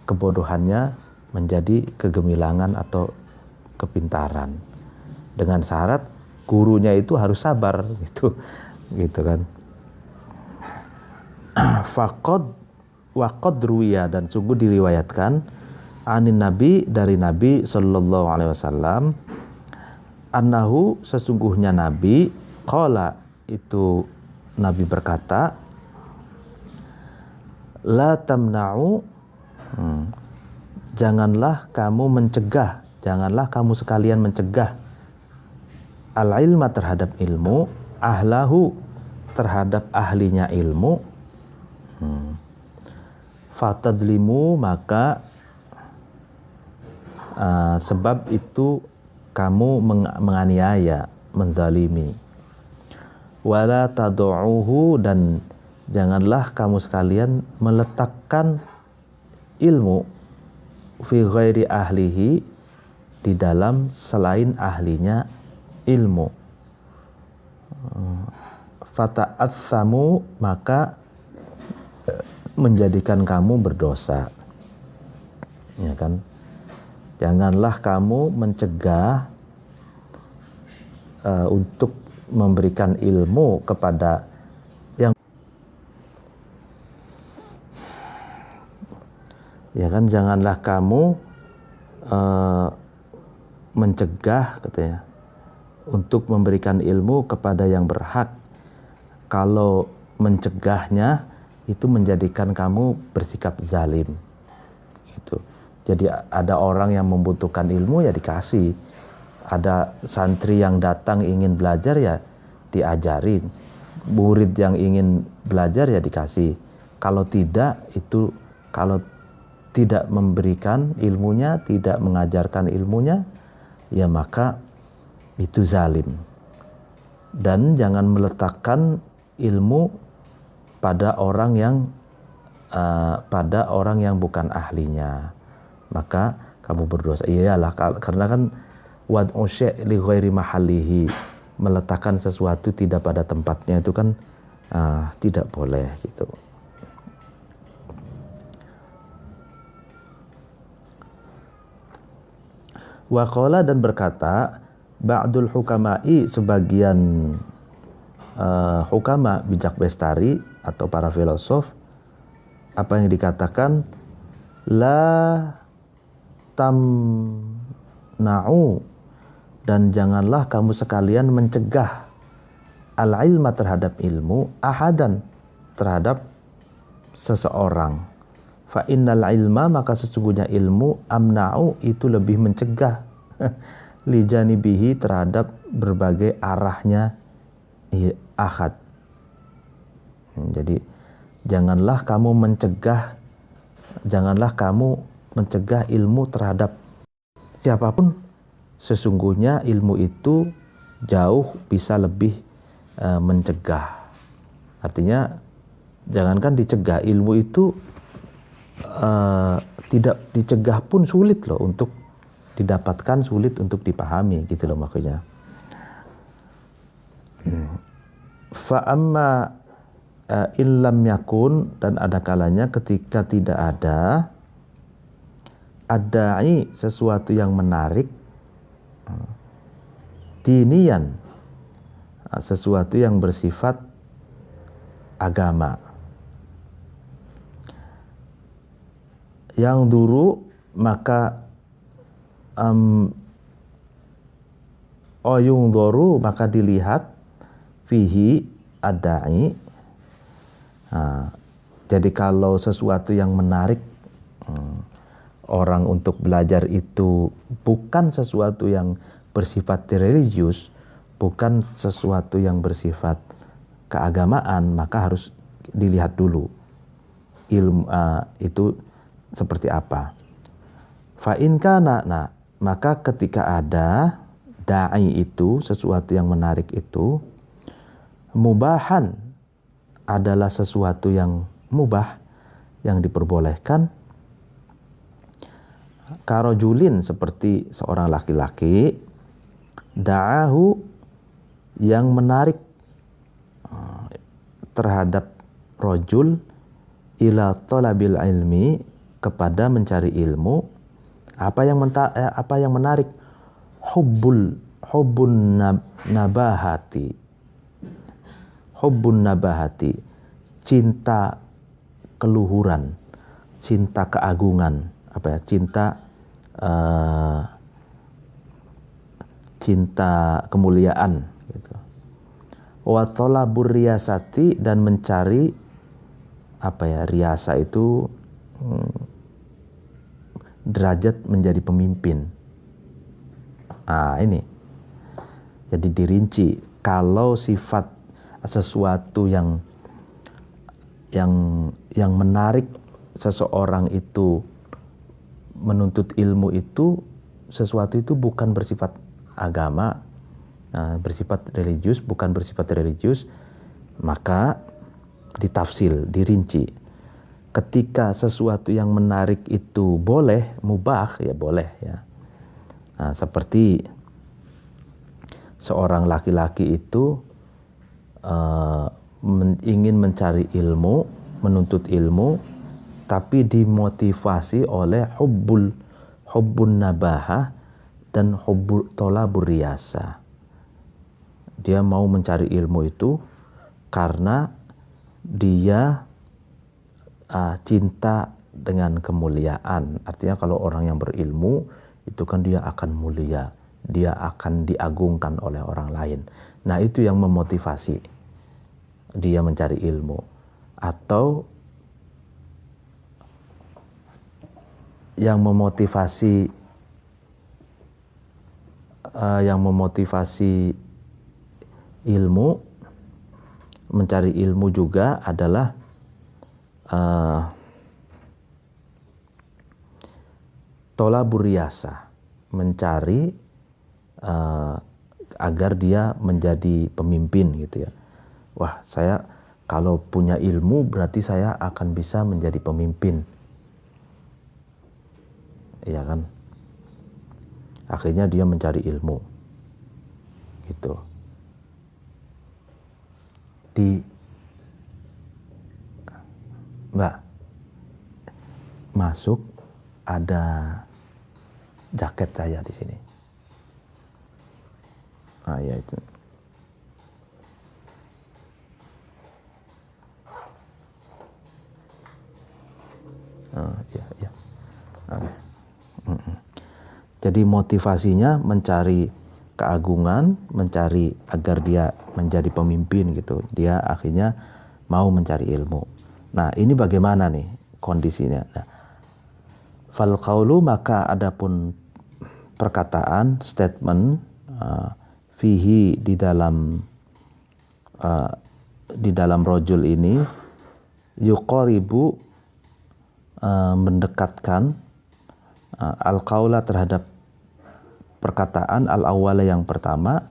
[SPEAKER 1] kebodohannya menjadi kegemilangan atau kepintaran, dengan syarat gurunya itu harus sabar, gitu kan. Faqad waqad ruwiya, dan sungguh diriwayatkan anin nabi, dari Nabi sallallahu alaihi wasallam, annahu, sesungguhnya Nabi, qala, itu Nabi berkata, la tamna'u, janganlah kamu sekalian mencegah al-ilma, terhadap ilmu, ahlahu, terhadap ahlinya ilmu, fatadlimu, maka sebab itu kamu menganiaya, menzalimi, wala tadu'uhu, dan janganlah kamu sekalian meletakkan ilmu fi ghairi ahlihi, di dalam selain ahlinya ilmu. Fata'atsamu, maka menjadikan kamu berdosa, ya kan. Janganlah kamu mencegah untuk memberikan ilmu kepada yang, ya kan, janganlah kamu mencegah, katanya, untuk memberikan ilmu kepada yang berhak, kalau mencegahnya itu menjadikan kamu bersikap zalim, gitu. Jadi ada orang yang membutuhkan ilmu, ya dikasih. Ada santri yang datang ingin belajar, ya diajarin. Murid yang ingin belajar, ya dikasih. Kalau tidak memberikan ilmunya, tidak mengajarkan ilmunya, ya maka itu zalim. Dan jangan meletakkan ilmu pada orang yang bukan ahlinya, maka kamu berdosa. Iyalah, karena kan wad'u syai' li ghairi mahallihi, meletakkan sesuatu tidak pada tempatnya, itu kan tidak boleh, gitu. Wa qala, dan berkata ba'dul hukama'i, sebagian hukama, bijak bestari atau para filosof, apa yang dikatakan, la tamna'u, dan janganlah kamu sekalian mencegah al-ilma, terhadap ilmu, ahadan, terhadap seseorang. Fa innal ilma, maka sesungguhnya ilmu, amna'u, itu lebih mencegah li janibihi, terhadap berbagai arahnya ahad. Jadi janganlah kamu mencegah ilmu terhadap siapapun. Sesungguhnya ilmu itu jauh bisa lebih mencegah. Artinya jangankan dicegah, ilmu itu tidak dicegah pun sulit loh untuk didapatkan, sulit untuk dipahami, gitu loh maksudnya. Fa amma illam yakun, dan ada kalanya ketika tidak ada adai, sesuatu yang menarik, dinian, sesuatu yang bersifat agama, yang duru, maka oyung doru, maka dilihat, fihi adai. Jadi kalau sesuatu yang menarik orang untuk belajar itu bukan sesuatu yang bersifat religius, bukan sesuatu yang bersifat keagamaan, maka harus dilihat dulu. ilmu itu seperti apa. Fa in kana, nah maka ketika ada da'i itu, sesuatu yang menarik itu, mubahan adalah sesuatu yang mubah, yang diperbolehkan, karojulin seperti seorang laki-laki, da'ahu yang menarik terhadap rojul ila talabil ilmi, kepada mencari ilmu. Apa yang menarik? Hubbun nabahati. Hubbun nabahati, cinta keluhuran, cinta keagungan, cinta kemuliaan gitu. Wa talabur riyasati, dan mencari riasa itu derajat menjadi pemimpin. Ini jadi dirinci. Kalau sifat sesuatu yang menarik seseorang itu menuntut ilmu itu, sesuatu itu bukan bersifat agama, bersifat religius, bukan bersifat religius, maka ditafsil, dirinci. Ketika sesuatu yang menarik itu boleh, mubah, ya boleh ya. Seperti seorang laki-laki itu ingin mencari ilmu, menuntut ilmu, tapi dimotivasi oleh hubbun nabahah dan tolabur riyasa. Dia mau mencari ilmu itu karena dia cinta dengan kemuliaan. Artinya kalau orang yang berilmu itu kan dia akan mulia, dia akan diagungkan oleh orang lain. Nah, itu yang memotivasi dia mencari ilmu. Atau yang memotivasi ilmu, mencari ilmu juga adalah tolabur riyasa, mencari agar dia menjadi pemimpin gitu ya. Wah, saya kalau punya ilmu berarti saya akan bisa menjadi pemimpin. Iya kan? Akhirnya dia mencari ilmu. Gitu. Mbak, masuk, ada jaket saya di sini. Ya itu. Ya. Okay. Jadi motivasinya mencari keagungan, mencari agar dia menjadi pemimpin gitu. Dia akhirnya mau mencari ilmu. Nah, ini bagaimana nih kondisinya? Nah, fal qaulu, maka adapun perkataan, statement fihi di dalam rojul ini, yuqaribu, mendekatkan al-qaula terhadap perkataan al-awwala yang pertama,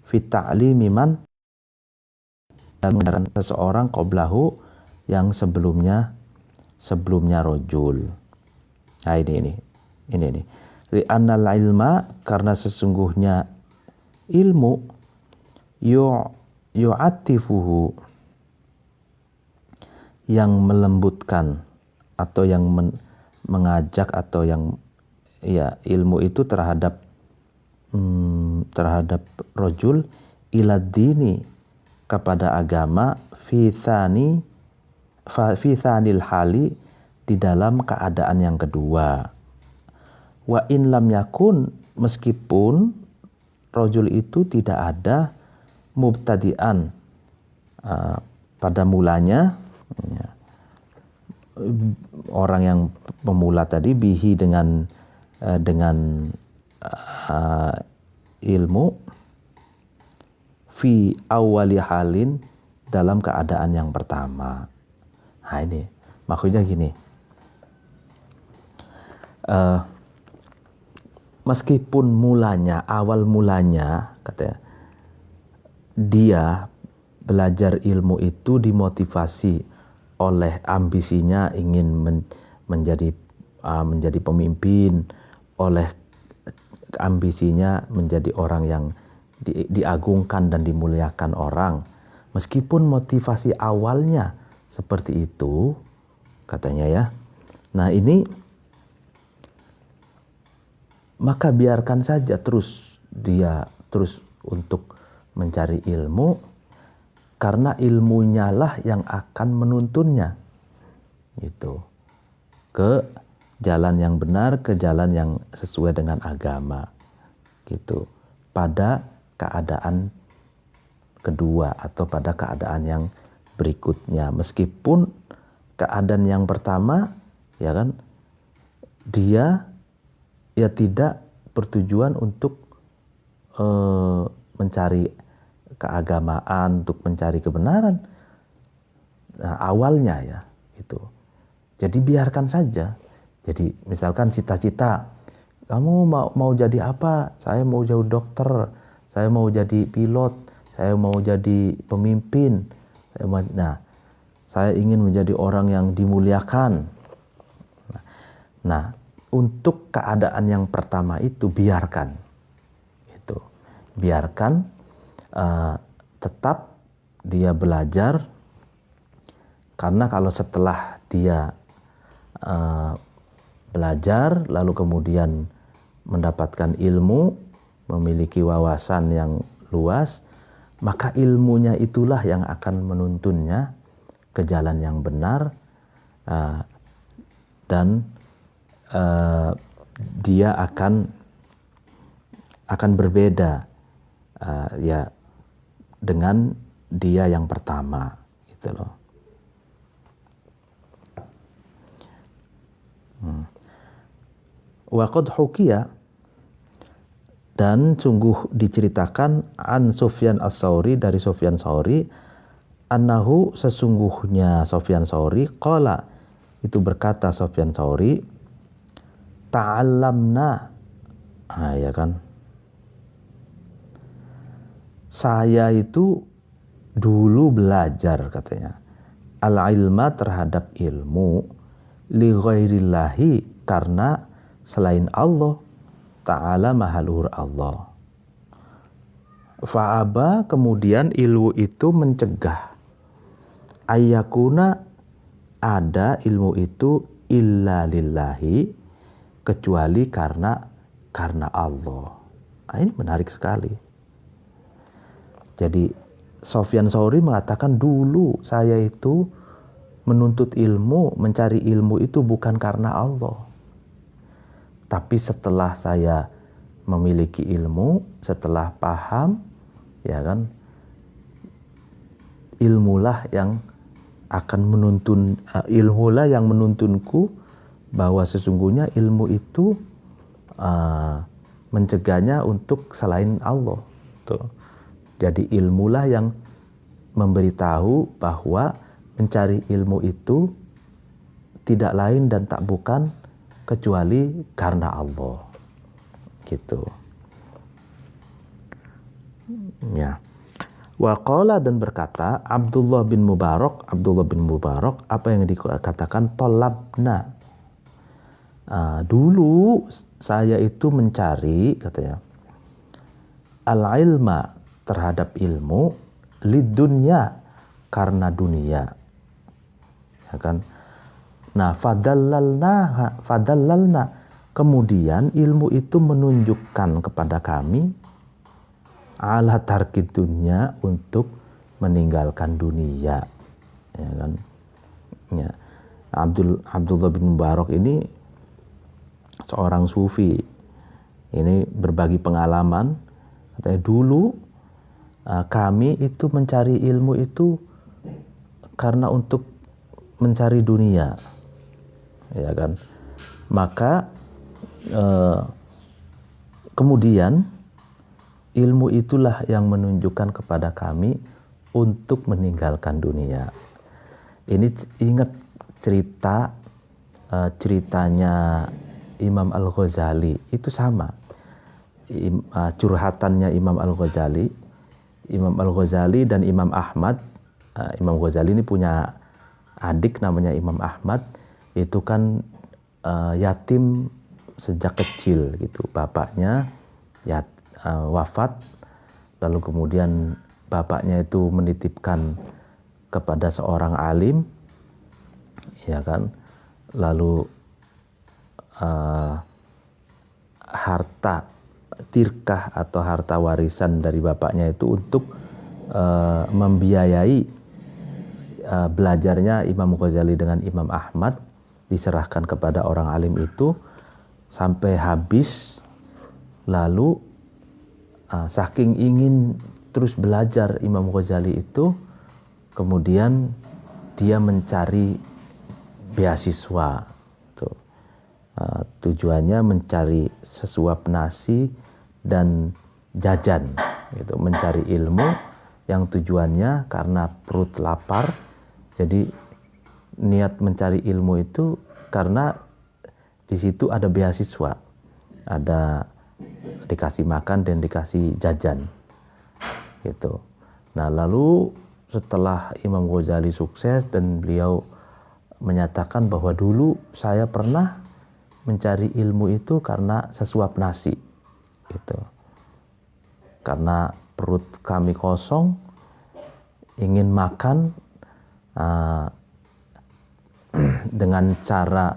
[SPEAKER 1] fi ta'limi man, dalam mengajarkan seseorang qablahu yang sebelumnya rojul. Nah, ini. Li annal ilma, karena sesungguhnya ilmu yu'atifuhu, yang melembutkan atau yang mengajak, atau yang ilmu itu terhadap rojul ilad dini, kepada agama, fi thanil hali, di dalam keadaan yang kedua. Wa in lam yakun, meskipun rojul itu tidak ada mubtadi'an pada mulanya, orang yang pemula tadi, bihi dengan ilmu, fi awwali halin, dalam keadaan yang pertama. Nah, ini Maksudnya gini, meskipun awal mulanya katanya dia belajar ilmu itu dimotivasi oleh ambisinya ingin menjadi pemimpin, oleh ambisinya menjadi orang yang diagungkan dan dimuliakan orang. Meskipun motivasi awalnya seperti itu, katanya ya. Nah ini, maka biarkan saja dia terus untuk mencari ilmu, karena ilmunya lah yang akan menuntunnya gitu ke jalan yang benar, ke jalan yang sesuai dengan agama gitu, pada keadaan kedua atau pada keadaan yang berikutnya. Meskipun keadaan yang pertama ya kan, dia ya tidak bertujuan untuk mencari keagamaan, untuk mencari kebenaran. Nah, awalnya ya itu. Jadi biarkan saja. Jadi misalkan cita-cita, kamu mau jadi apa? Saya mau jadi dokter, saya mau jadi pilot, saya mau jadi pemimpin. Saya ingin menjadi orang yang dimuliakan. Nah, untuk keadaan yang pertama itu biarkan. Itu. Biarkan tetap dia belajar, karena kalau setelah dia belajar lalu kemudian mendapatkan ilmu, memiliki wawasan yang luas, maka ilmunya itulah yang akan menuntunnya ke jalan yang benar, dan dia akan berbeda ya dengan dia yang pertama gitu loh. Wa qad hukiya, dan sungguh diceritakan an Sufyan as-Tsauri, dari Sufyan Tsauri, annahu, sesungguhnya Sufyan Tsauri, qala, itu berkata Sufyan Tsauri, ta'allamna, ya kan, saya itu dulu belajar katanya al-ilma, terhadap ilmu, li ghairillahi, karena selain Allah Ta'ala, maha luhur Allah. Fa'aba, kemudian ilmu itu mencegah, ayyakuna, ada ilmu itu, illa lillahi, kecuali karena Allah. Nah, ini menarik sekali. Jadi Sufyan Tsauri mengatakan, dulu saya itu menuntut ilmu, mencari ilmu itu bukan karena Allah. Tapi setelah saya memiliki ilmu, setelah paham, ya kan, ilmulah yang akan ilmulah yang menuntunku bahwa sesungguhnya ilmu itu mencegahnya untuk selain Allah. Tuh. Jadi ilmulah yang memberitahu bahwa mencari ilmu itu tidak lain dan tak bukan kecuali karena Allah. Gitu. Ya. Wa qala, dan berkata Abdullah bin Mubarak, apa yang dikatakan tolabna. Dulu saya itu mencari, katanya, al-ilma, terhadap ilmu, lidunya, karena dunia. Ya kan? Nah, fadallalna, kemudian ilmu itu menunjukkan kepada kami ala tarkid dunya, untuk meninggalkan dunia. Ya kan? Ya. Abdullah bin Mubarak ini seorang sufi. Ini berbagi pengalaman. Katanya, dulu kami itu mencari ilmu itu karena untuk mencari dunia. Ya kan? Maka kemudian ilmu itulah yang menunjukkan kepada kami untuk meninggalkan dunia. Ini ingat, ceritanya Imam Al-Ghazali itu sama. Curhatannya Imam Al-Ghazali, dan Imam Ahmad. Imam Ghazali ini punya adik namanya Imam Ahmad, itu kan yatim sejak kecil gitu. Bapaknya wafat, lalu kemudian bapaknya itu menitipkan kepada seorang alim, ya kan. Lalu harta tirkah atau harta warisan dari bapaknya itu untuk membiayai belajarnya Imam Ghazali dengan Imam Ahmad, diserahkan kepada orang alim itu sampai habis. Lalu saking ingin terus belajar Imam Ghazali itu, kemudian dia mencari beasiswa. Tujuannya mencari sesuap nasi dan jajan, gitu. Mencari ilmu yang tujuannya karena perut lapar. Jadi niat mencari ilmu itu karena di situ ada beasiswa, ada dikasih makan dan dikasih jajan, gitu. Nah, lalu setelah Imam Ghazali sukses dan beliau menyatakan bahwa dulu saya pernah mencari ilmu itu karena sesuap nasi, gitu. Karena perut kami kosong, ingin makan, dengan cara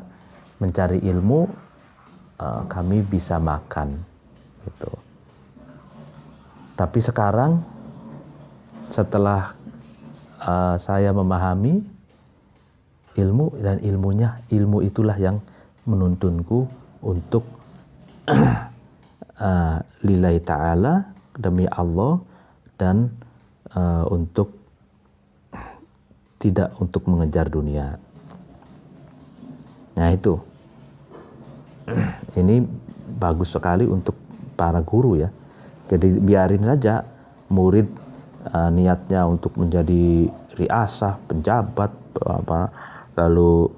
[SPEAKER 1] mencari ilmu kami bisa makan, gitu. Tapi sekarang setelah saya memahami ilmu, dan ilmu itulah yang menuntunku untuk lillahi ta'ala, demi Allah, dan tidak untuk mengejar dunia. Nah, itu ini bagus sekali untuk para guru ya. Jadi biarin saja murid niatnya untuk menjadi riasah, penjabat, lalu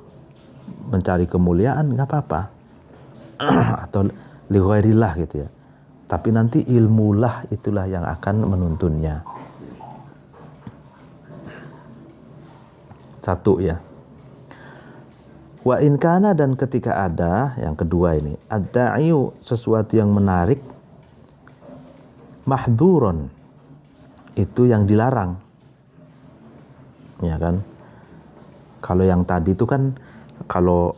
[SPEAKER 1] mencari kemuliaan, nggak apa-apa. Atau li ghairillah gitu ya. Tapi nanti ilmulah itulah yang akan menuntunnya. Satu ya. Wa in kana, dan ketika ada, yang kedua ini, ad-da'iyu, sesuatu yang menarik, mahdhuron, itu yang dilarang. Ya kan? Kalau yang tadi itu kan kalau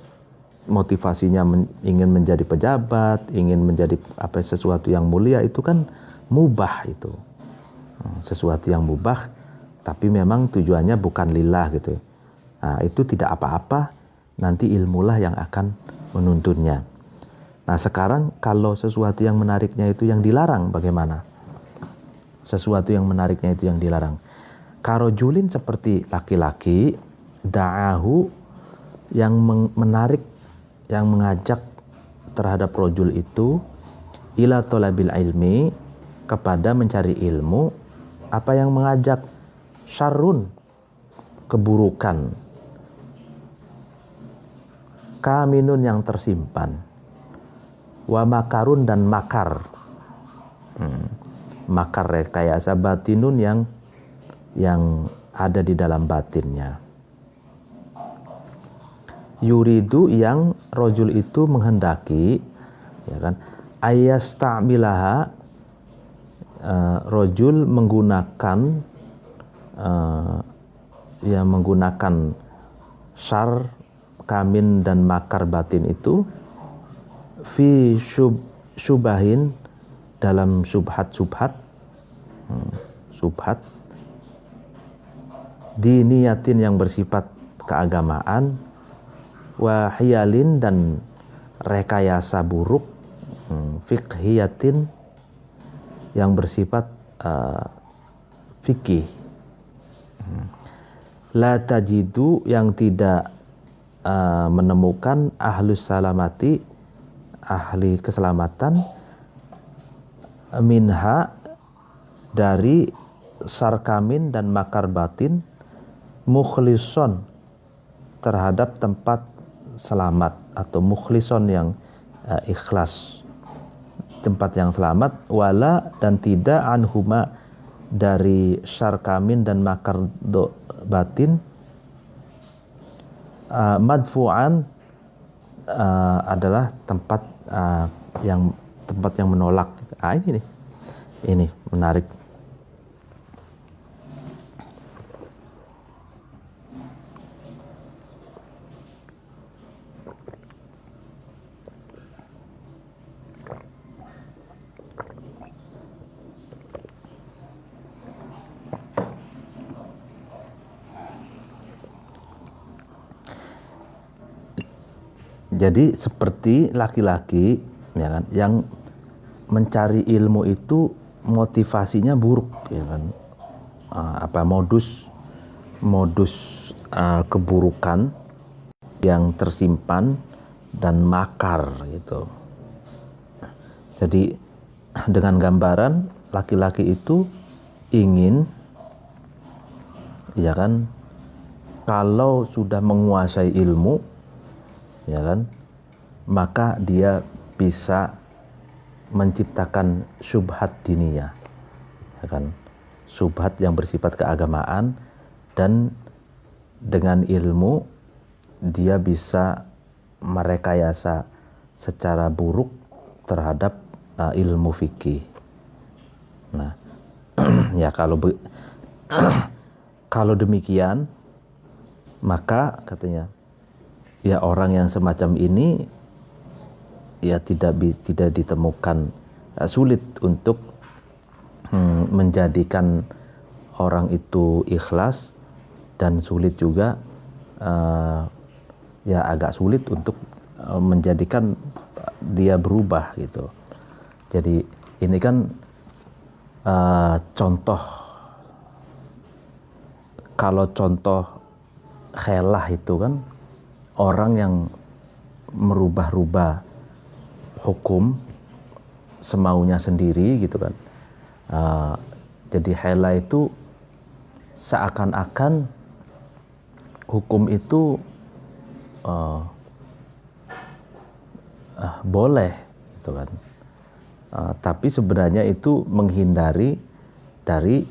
[SPEAKER 1] motivasinya ingin menjadi pejabat, ingin menjadi sesuatu yang mulia, itu kan mubah itu. Sesuatu yang mubah, tapi memang tujuannya bukan lillah gitu. Nah, itu tidak apa-apa, nanti ilmulah yang akan menuntunnya. Nah, sekarang kalau sesuatu yang menariknya itu yang dilarang, bagaimana? Sesuatu yang menariknya itu yang dilarang. Karojulin, seperti laki-laki, da'ahu, yang menarik, yang mengajak terhadap rojul itu, ila thalabil ilmi, kepada mencari ilmu. Apa yang mengajak? Syarrun, keburukan. Kaminun, yang tersimpan. Wa makarun, dan makar. Makar, rekayasa batinun, yang ada di dalam batinnya. Yuridu, yang rojul itu menghendaki, ya kan, ayasta'milaha, rojul menggunakan menggunakan syar, kamin, dan makar batin itu, fi syubahin, dalam subhat, diniyatin, yang bersifat keagamaan, wahiyalin, dan rekayasa buruk, fikhiyatin, yang bersifat fikih. La tajidu, yang tidak menemukan ahlus salamati, ahli keselamatan, minha, dari sarkamin dan makar batin, mukhlison, terhadap tempat selamat atau mukhlison yang ikhlas, tempat yang selamat, wala dan tidak anhuma dari syar kamin dan makar batin, madfu'an adalah tempat yang menolak. Ini nih, ini menarik. Jadi seperti laki-laki ya kan, yang mencari ilmu itu motivasinya buruk ya kan, modus keburukan yang tersimpan dan makar gitu. Jadi dengan gambaran laki-laki itu ingin ya kan, kalau sudah menguasai ilmu ya kan, maka dia bisa menciptakan syubhat diniyah ya kan, syubhat yang bersifat keagamaan, dan dengan ilmu dia bisa merekayasa secara buruk terhadap ilmu fikih. Nah, ya kalau demikian, maka katanya ya orang yang semacam ini ya tidak ditemukan, sulit untuk menjadikan orang itu ikhlas, dan sulit juga ya agak sulit untuk menjadikan dia berubah gitu. Jadi ini kan contoh, kalau contoh khelah itu kan orang yang merubah-rubah hukum semaunya sendiri gitu kan. Jadi hela itu seakan-akan hukum itu boleh gitu kan. Tapi sebenarnya itu menghindari dari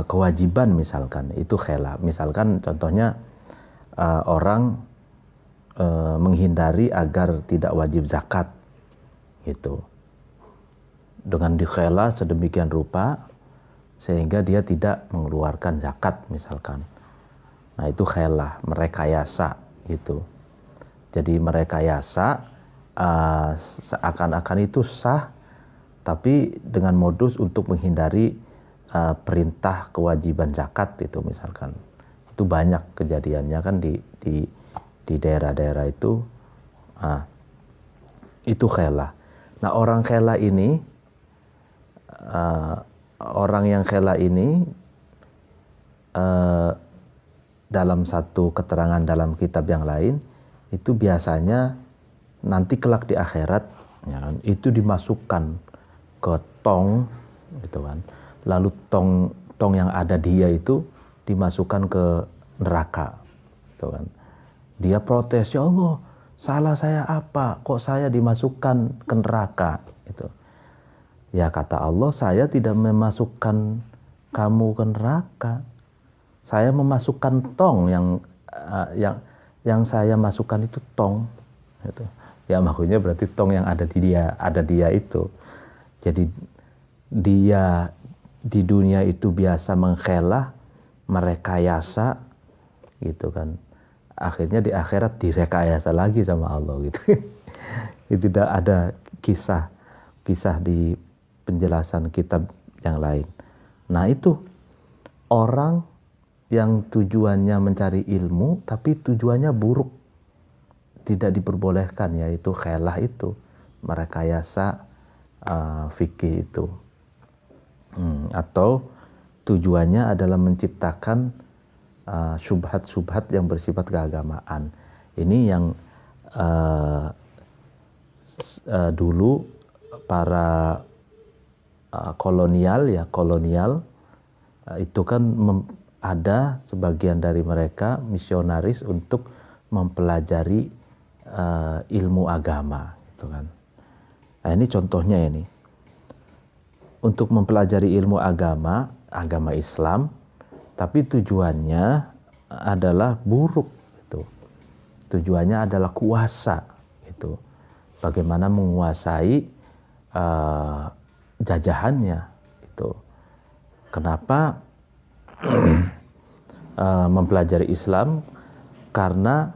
[SPEAKER 1] kewajiban, misalkan itu khela. Misalkan contohnya orang menghindari agar tidak wajib zakat gitu, dengan dikhela sedemikian rupa sehingga dia tidak mengeluarkan zakat misalkan. Nah itu khela, merekayasa gitu. Jadi merekayasa seakan-akan itu sah, tapi dengan modus untuk menghindari perintah kewajiban zakat itu misalkan. Itu banyak kejadiannya kan di daerah-daerah itu. Itu khela. Nah orang yang khela ini dalam satu keterangan dalam kitab yang lain itu biasanya nanti kelak di akhirat ya kan, itu dimasukkan ke tong gitu kan. Lalu tong yang ada dia itu dimasukkan ke neraka gitu kan. Dia protes, ya Allah, salah saya apa? Kok saya dimasukkan ke neraka? Gitu. Ya kata Allah, saya tidak memasukkan kamu ke neraka. Saya memasukkan tong yang saya masukkan itu tong. Gitu. Ya maksudnya berarti tong yang ada dia itu. Jadi dia di dunia itu biasa mengkhelah, merekayasa, gitu kan. Akhirnya di akhirat direkayasa lagi sama Allah gitu. Itu tidak ada kisah di penjelasan kitab yang lain. Nah itu orang yang tujuannya mencari ilmu tapi tujuannya buruk, tidak diperbolehkan, yaitu khelah itu, merekayasa fikih itu. Atau tujuannya adalah menciptakan syubhat-syubhat yang bersifat keagamaan. Ini yang dulu para kolonial itu kan ada sebagian dari mereka misionaris untuk mempelajari ilmu agama, gitu kan. Nah, ini contohnya ini. Untuk mempelajari ilmu agama Islam, tapi tujuannya adalah buruk, gitu. Tujuannya adalah kuasa, gitu. Bagaimana menguasai jajahannya, itu. Kenapa mempelajari Islam? Karena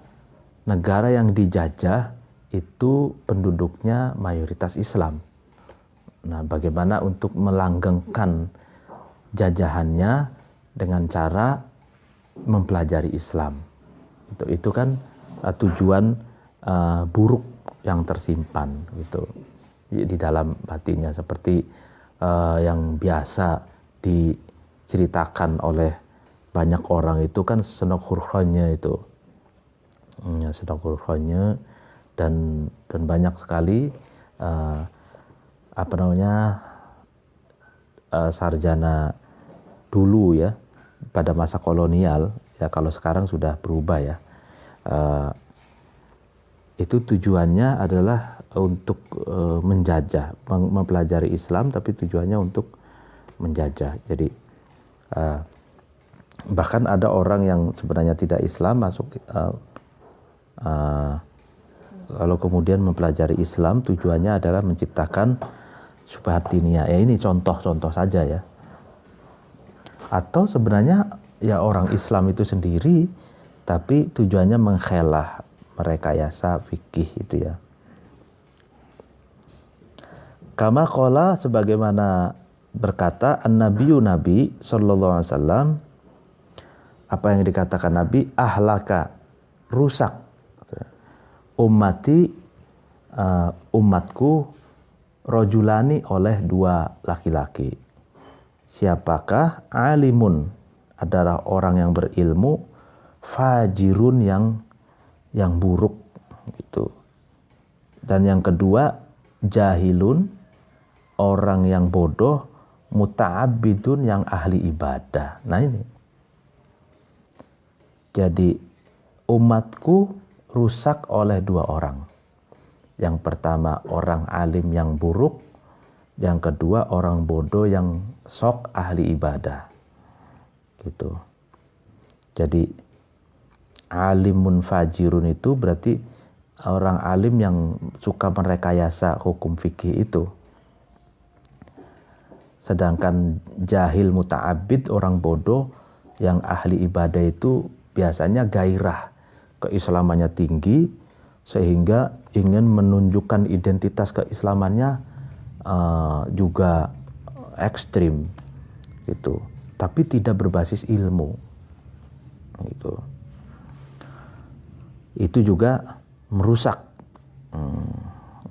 [SPEAKER 1] negara yang dijajah itu penduduknya mayoritas Islam. Nah, bagaimana untuk melanggengkan jajahannya dengan cara mempelajari Islam? Itu kan tujuan buruk yang tersimpan, gitu, di dalam batinnya, seperti yang biasa diceritakan oleh banyak orang itu kan senok hurkhonnya itu. Senok hurkhonnya dan banyak sekali sarjana dulu ya pada masa kolonial ya, kalau sekarang sudah berubah ya. Itu tujuannya adalah untuk menjajah, mempelajari Islam, tapi tujuannya untuk menjajah. Jadi bahkan ada orang yang sebenarnya tidak Islam masuk kalau kemudian mempelajari Islam tujuannya adalah menciptakan syubhat diniyah. Ya, ini contoh-contoh saja ya. Atau sebenarnya ya orang Islam itu sendiri tapi tujuannya mengkhelah, merekayasa fikih itu ya. Kama qala, sebagaimana berkata an-nabiyyu, Nabi sallallahu alaihi wasallam, apa yang dikatakan Nabi, ahlaka, rusak ummati, umatku, rojulani, oleh dua laki-laki. Siapakah? Alimun, adalah orang yang berilmu, fajirun, yang buruk, gitu. Dan yang kedua, jahilun, orang yang bodoh, muta'abbidun, yang ahli ibadah. Nah ini. Jadi umatku rusak oleh dua orang. Yang pertama orang alim yang buruk, yang kedua orang bodoh yang sok ahli ibadah. Gitu. Jadi alimun fajirun itu berarti orang alim yang suka merekayasa hukum fikih itu. Sedangkan jahil muta'abbid, orang bodoh yang ahli ibadah itu biasanya gairah keislamannya tinggi sehingga ingin menunjukkan identitas keislamannya juga ekstrim, gitu. Tapi tidak berbasis ilmu, gitu. Itu juga merusak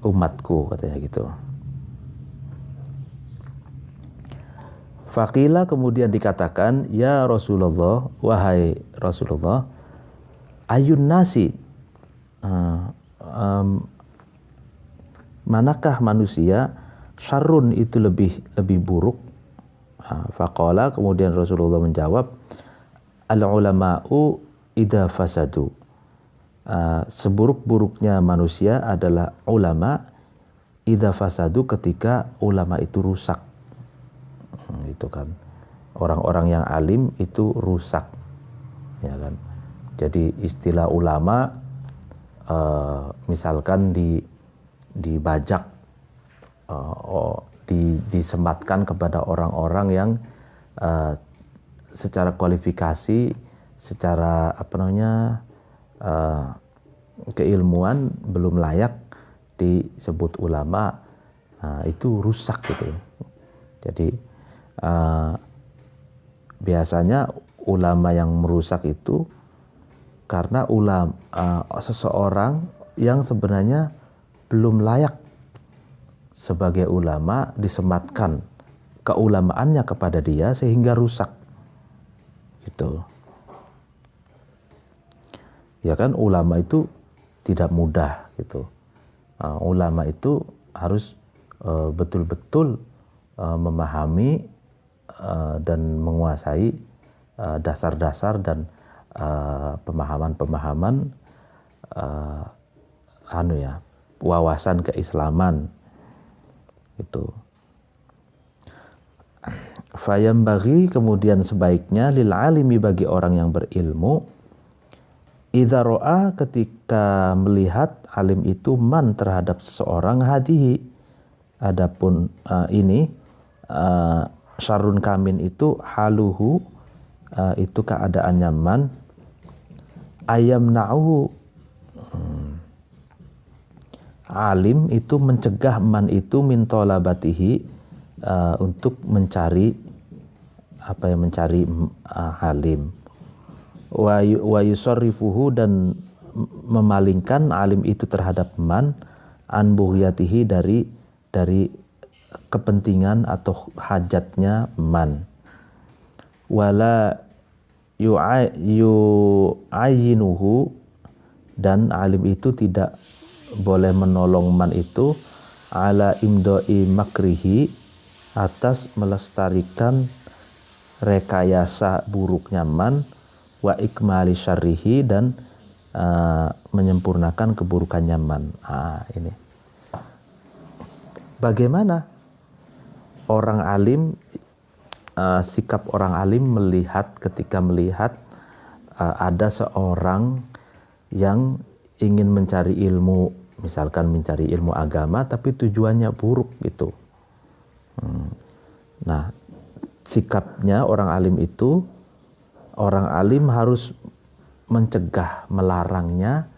[SPEAKER 1] umatku, katanya gitu. Faqila, kemudian dikatakan, ya Rasulullah, wahai Rasulullah, ayun nasi, manakah manusia, syarrun, itu lebih buruk. Faqala, kemudian Rasulullah menjawab, al ulama'u idza fasadu, seburuk-buruknya manusia adalah ulama, idza fasadu, ketika ulama itu rusak. Itu kan, orang-orang yang alim itu rusak, ya kan. Jadi istilah ulama misalkan dibajak, disematkan kepada orang-orang yang secara kualifikasi, secara keilmuan belum layak disebut ulama, itu rusak gitu. Jadi biasanya ulama yang merusak itu karena seseorang yang sebenarnya belum layak sebagai ulama, disematkan keulamaannya kepada dia sehingga rusak, gitu. Ya kan, ulama itu tidak mudah, gitu. Ulama itu harus betul-betul memahami dan menguasai dasar-dasar dan pemahaman-pemahaman wawasan keislaman itu. Fayambaghi, kemudian sebaiknya, lil alimi, bagi orang yang berilmu, idza ra'a, ketika melihat alim itu, man, terhadap seseorang, hadihi, adapun syarrun kamin itu, haluhu, itu keadaannya man, ayam na'uhu, alim itu mencegah man itu min tolabatihi, untuk mencari halim, wa yusarrifuhu, dan memalingkan alim itu terhadap man, an buhyatihi, dari kepentingan atau hajatnya man, wala yu'ayyinuhu, dan alim itu tidak boleh menolong man itu ala imdoi makrihi, atas melestarikan rekayasa buruknya man, wa ikmali syarrihi, dan menyempurnakan keburukannya man. Ini bagaimana orang alim, sikap orang alim ketika melihat ada seorang yang ingin mencari ilmu, misalkan mencari ilmu agama tapi tujuannya buruk gitu. Nah, sikapnya orang alim itu, orang alim harus mencegah, melarangnya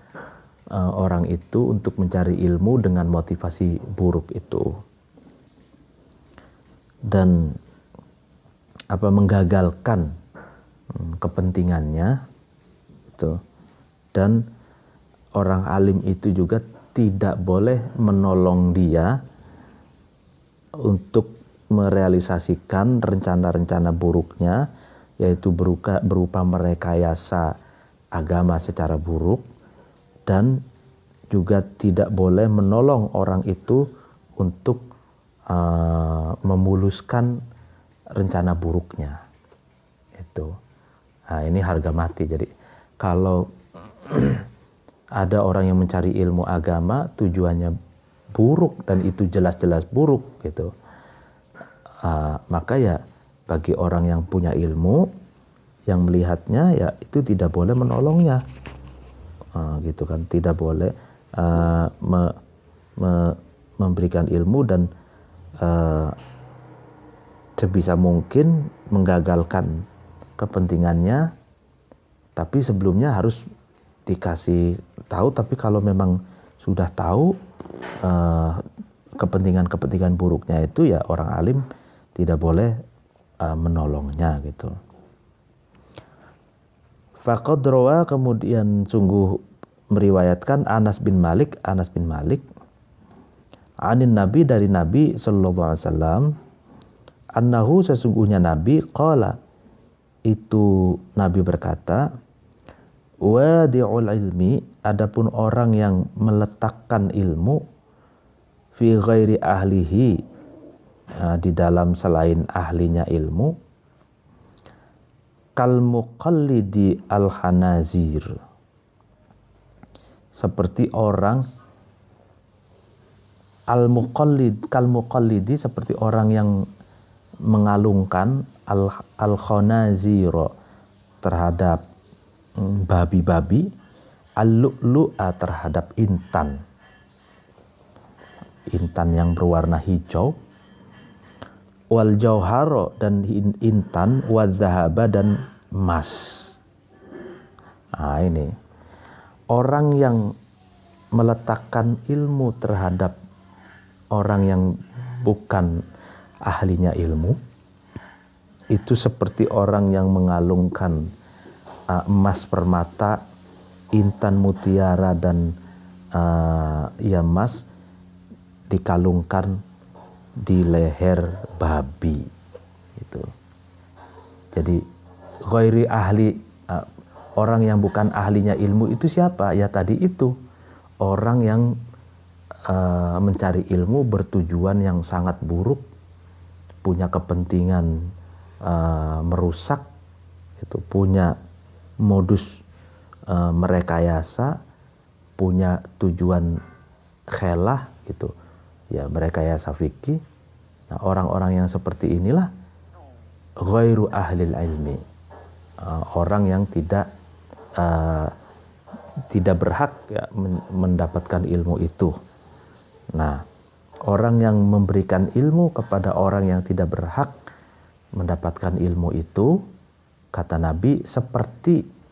[SPEAKER 1] orang itu untuk mencari ilmu dengan motivasi buruk itu, dan menggagalkan kepentingannya itu. Dan orang alim itu juga tidak boleh menolong dia untuk merealisasikan rencana-rencana buruknya, yaitu berupa merekayasa agama secara buruk, dan juga tidak boleh menolong orang itu untuk memuluskan rencana buruknya itu. Nah, ini harga mati. Jadi kalau ada orang yang mencari ilmu agama tujuannya buruk, dan itu jelas-jelas buruk gitu, maka ya bagi orang yang punya ilmu, yang melihatnya, ya itu tidak boleh menolongnya, gitu kan, tidak boleh memberikan ilmu, dan sebisa mungkin menggagalkan kepentingannya. Tapi sebelumnya harus dikasih tahu. Tapi kalau memang sudah tahu kepentingan buruknya itu, ya orang alim tidak boleh menolongnya gitu. Faqad rawa, kemudian sungguh meriwayatkan Anas bin Malik anin Nabi, dari Nabi sallallahu alaihi wasallam, annahu, sesungguhnya Nabi, qala, itu Nabi berkata, wadi'ul ilmi, adapun orang yang meletakkan ilmu, fi ghairi ahlihi, di dalam selain ahlinya ilmu, kal muqallidi al hanazir, seperti orang kal muqallidi, seperti orang yang mengalungkan al khanazir, terhadap babi-babi, al-lu'lu'a, terhadap intan yang berwarna hijau, wal jauharo, dan intan, wal zahaba, dan emas. Nah, ini orang yang meletakkan ilmu terhadap orang yang bukan ahlinya ilmu, itu seperti orang yang mengalungkan emas permata, intan mutiara, dan emas dikalungkan di leher babi itu. Jadi ghairi ahli, orang yang bukan ahlinya ilmu itu siapa? Ya tadi itu, orang yang mencari ilmu bertujuan yang sangat buruk, punya kepentingan merusak itu punya modus merekayasa, punya tujuan khelah gitu ya, merekayasa fikih. Nah, orang-orang yang seperti inilah ghairu ahlil ilmi, orang yang tidak berhak ya, mendapatkan ilmu itu. Nah, orang yang memberikan ilmu kepada orang yang tidak berhak mendapatkan ilmu itu, kata Nabi, seperti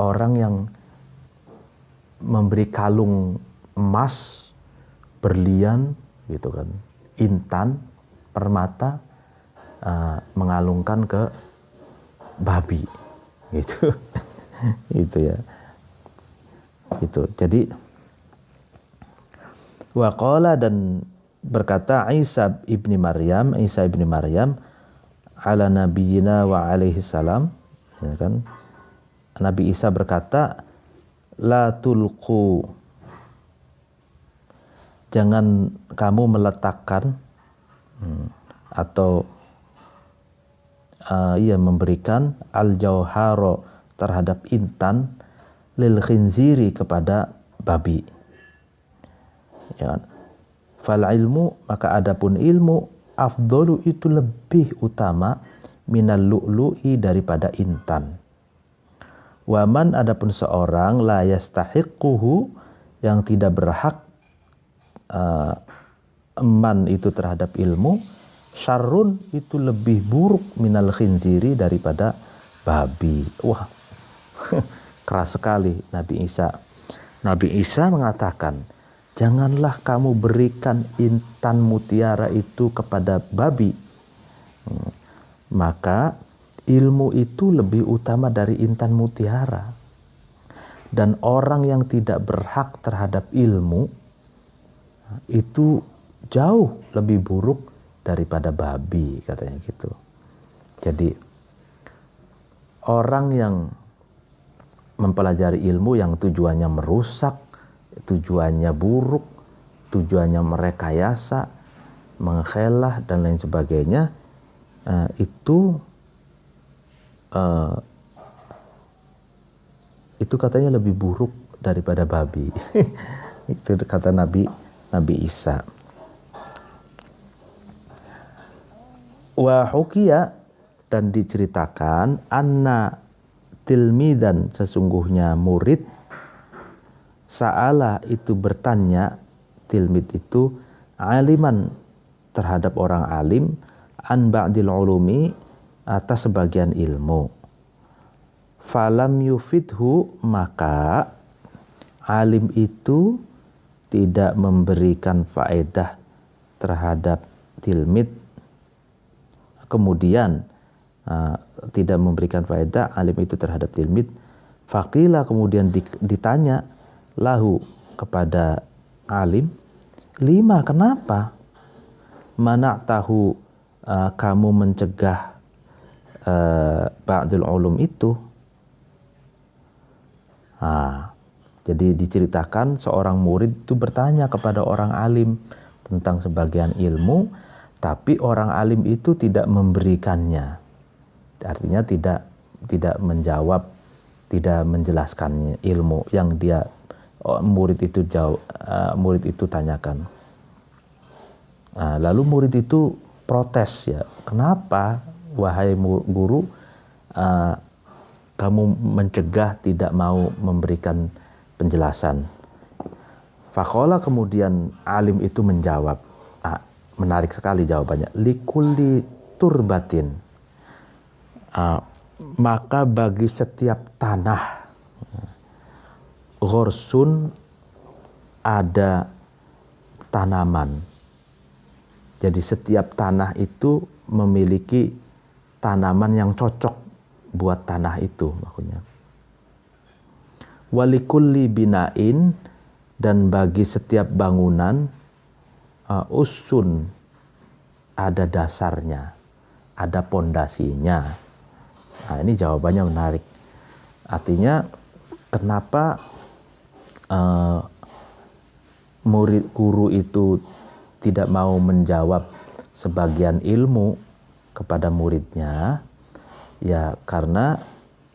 [SPEAKER 1] orang yang memberi kalung emas, berlian gitu kan, intan, permata, mengalungkan ke babi gitu. Itu ya. Gitu. Jadi waqala, dan berkata Isa ibni Maryam ala nabiyina wa alaihi salam, ya kan? Nabi Isa berkata, la tulqu, jangan kamu meletakkan atau memberikan al-jauharo, terhadap intan, lil khinziri, kepada babi. Ya kan? Fal ilmu, maka adapun ilmu, afdolu, itu lebih utama, minal lu'lu'i, daripada intan. Waman, adapun seorang, la yastahiquhu, yang tidak berhak man itu terhadap ilmu, syarrun, itu lebih buruk, minal khinziri, daripada babi. Wah, keras sekali Nabi Isa. Nabi Isa mengatakan, janganlah kamu berikan intan mutiara itu kepada babi. Maka ilmu itu lebih utama dari intan mutiara. Dan orang yang tidak berhak terhadap ilmu itu jauh lebih buruk daripada babi, katanya gitu. Jadi orang yang mempelajari ilmu yang tujuannya merusak, tujuannya buruk, tujuannya merekayasa, mengkhelah, dan lain sebagainya, itu katanya lebih buruk daripada babi. Itu kata Nabi Isa. Wa hukiya, dan diceritakan, anna tilmidan, sesungguhnya murid, sa'ala, itu bertanya, tilmid itu aliman, terhadap orang alim, an ba'dil ulumi, atas sebagian ilmu. Falam yufidhu, maka alim itu tidak memberikan faedah terhadap tilmid. Kemudian tidak memberikan faedah alim itu terhadap tilmid. Faqila, kemudian ditanya lahu, kepada alim, lima, kenapa? Mana tahu kamu mencegah ba'dul ulum itu. Jadi diceritakan seorang murid itu bertanya kepada orang alim tentang sebagian ilmu, tapi orang alim itu tidak memberikannya. Artinya tidak menjawab, tidak menjelaskan ilmu yang dia murid itu tanyakan. Lalu murid itu protes, ya, kenapa wahai guru kamu mencegah, tidak mau memberikan penjelasan? Faqala, kemudian alim itu menjawab, menarik sekali jawabannya, likulli turbatin, maka bagi setiap tanah, ghorsun, ada tanaman. Jadi setiap tanah itu memiliki tanaman yang cocok buat tanah itu, maksudnya. Walikulli binain, dan bagi setiap bangunan, usun, ada dasarnya, ada pondasinya. Nah, ini jawabannya menarik. Artinya kenapa murid guru itu tidak mau menjawab sebagian ilmu kepada muridnya? Ya karena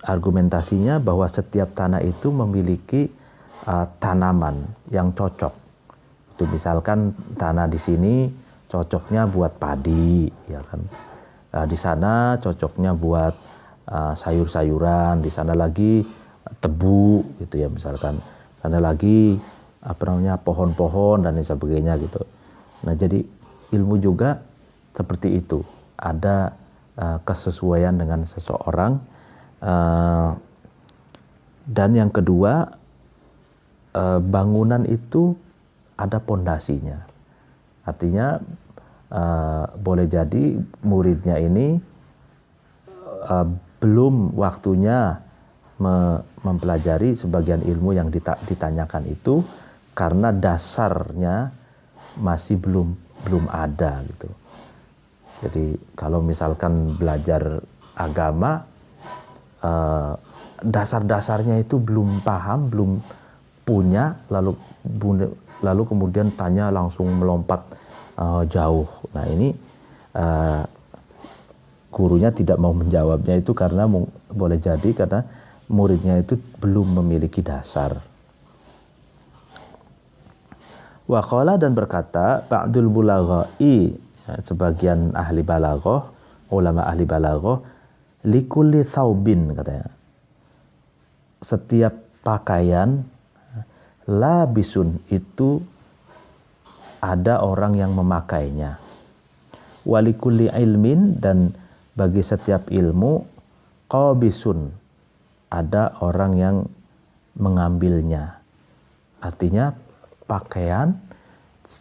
[SPEAKER 1] argumentasinya bahwa setiap tanah itu memiliki tanaman yang cocok. Itu misalkan tanah di sini cocoknya buat padi, ya kan. Di sana cocoknya buat sayur-sayuran, di sana lagi tebu gitu ya misalkan. Sana lagi pohon-pohon dan lain sebagainya gitu. Nah, jadi ilmu juga seperti itu. Ada kesesuaian dengan seseorang. Dan yang kedua, bangunan itu ada pondasinya. Artinya boleh jadi muridnya ini belum waktunya mempelajari sebagian ilmu yang ditanyakan itu karena dasarnya masih belum ada gitu. Jadi kalau misalkan belajar agama, dasar-dasarnya itu belum paham, belum punya, lalu kemudian tanya langsung melompat jauh. Nah ini gurunya tidak mau menjawabnya itu karena boleh jadi karena muridnya itu belum memiliki dasar. Wa qala dan berkata ba'dul bulaghai, sebagian ahli balaghah, ulama ahli balaghah, likulli thawbin katanya. Setiap pakaian labisun itu ada orang yang memakainya. Walikulli ilmin dan bagi setiap ilmu qabisun ada orang yang mengambilnya. Artinya pakaian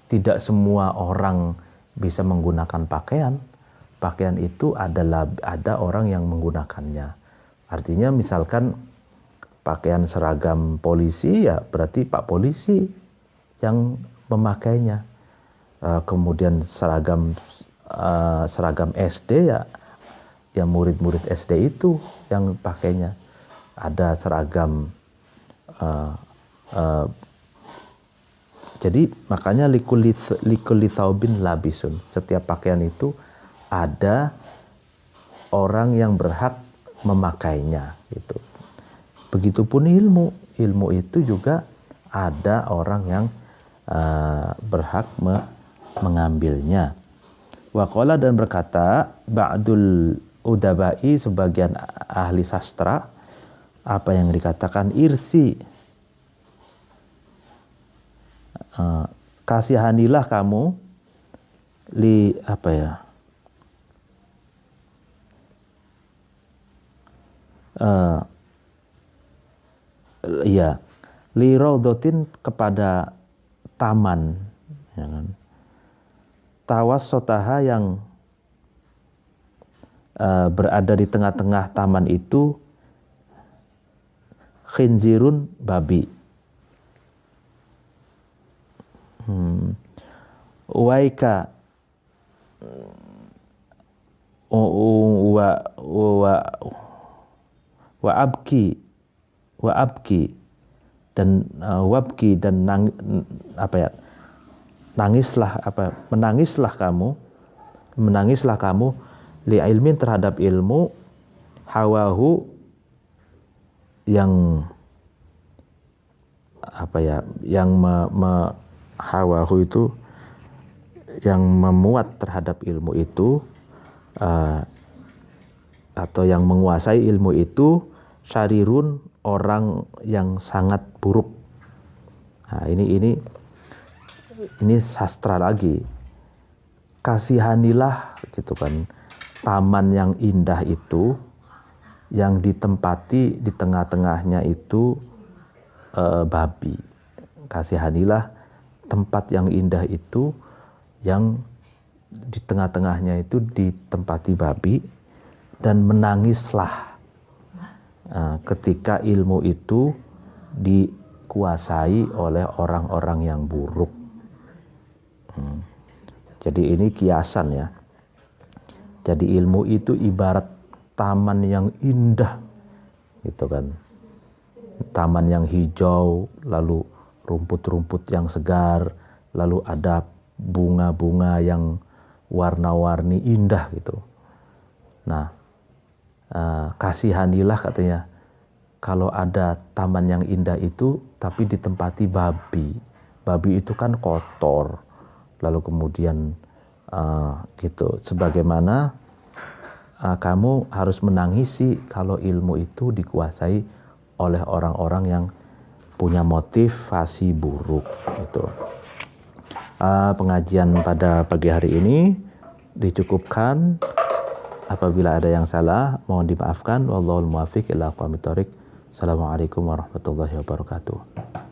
[SPEAKER 1] tidak semua orang bisa menggunakan pakaian. Pakaian itu ada orang yang menggunakannya. Artinya misalkan pakaian seragam polisi ya berarti Pak Polisi yang memakainya. Kemudian seragam SD ya murid-murid SD itu yang pakainya. Ada seragam jadi makanya likulli thawbin labisun. Setiap pakaian itu ada orang yang berhak memakainya gitu. Begitupun ilmu itu juga ada orang yang berhak mengambilnya. Wa qala dan berkata ba'dul udabai, sebagian ahli sastra, apa yang dikatakan irsi, kasihanilah kamu li raudatin kepada taman, ya kan? Tawassotaha yang berada di tengah-tengah taman itu khinzirun babi. Waika wa abki dan wabki dan menangislah kamu li ilmin terhadap ilmu hawahu yang hawahu itu yang memuat terhadap ilmu itu atau yang menguasai ilmu itu syarirun, orang yang sangat buruk. Nah, ini sastra lagi. Kasihanilah gitu kan taman yang indah itu yang ditempati di tengah-tengahnya itu babi. Kasihanilah tempat yang indah itu yang di tengah-tengahnya itu ditempati babi, dan menangislah ketika ilmu itu dikuasai oleh orang-orang yang buruk. Jadi ini kiasan ya. Jadi ilmu itu ibarat taman yang indah gitu kan. Taman yang hijau, lalu rumput-rumput yang segar, lalu ada bunga-bunga yang warna-warni indah gitu. Nah, Kasihanilah katanya kalau ada taman yang indah itu tapi ditempati babi. Babi itu kan kotor. Lalu kemudian gitu. Sebagaimana kamu harus menangisi kalau ilmu itu dikuasai oleh orang-orang yang punya motivasi buruk. Gitu. Pengajian pada pagi hari ini dicukupkan. Apabila ada yang salah, mohon dimaafkan. Wallahul muwaffiq ila aqwamit thoriq. Assalamualaikum warahmatullahi wabarakatuh.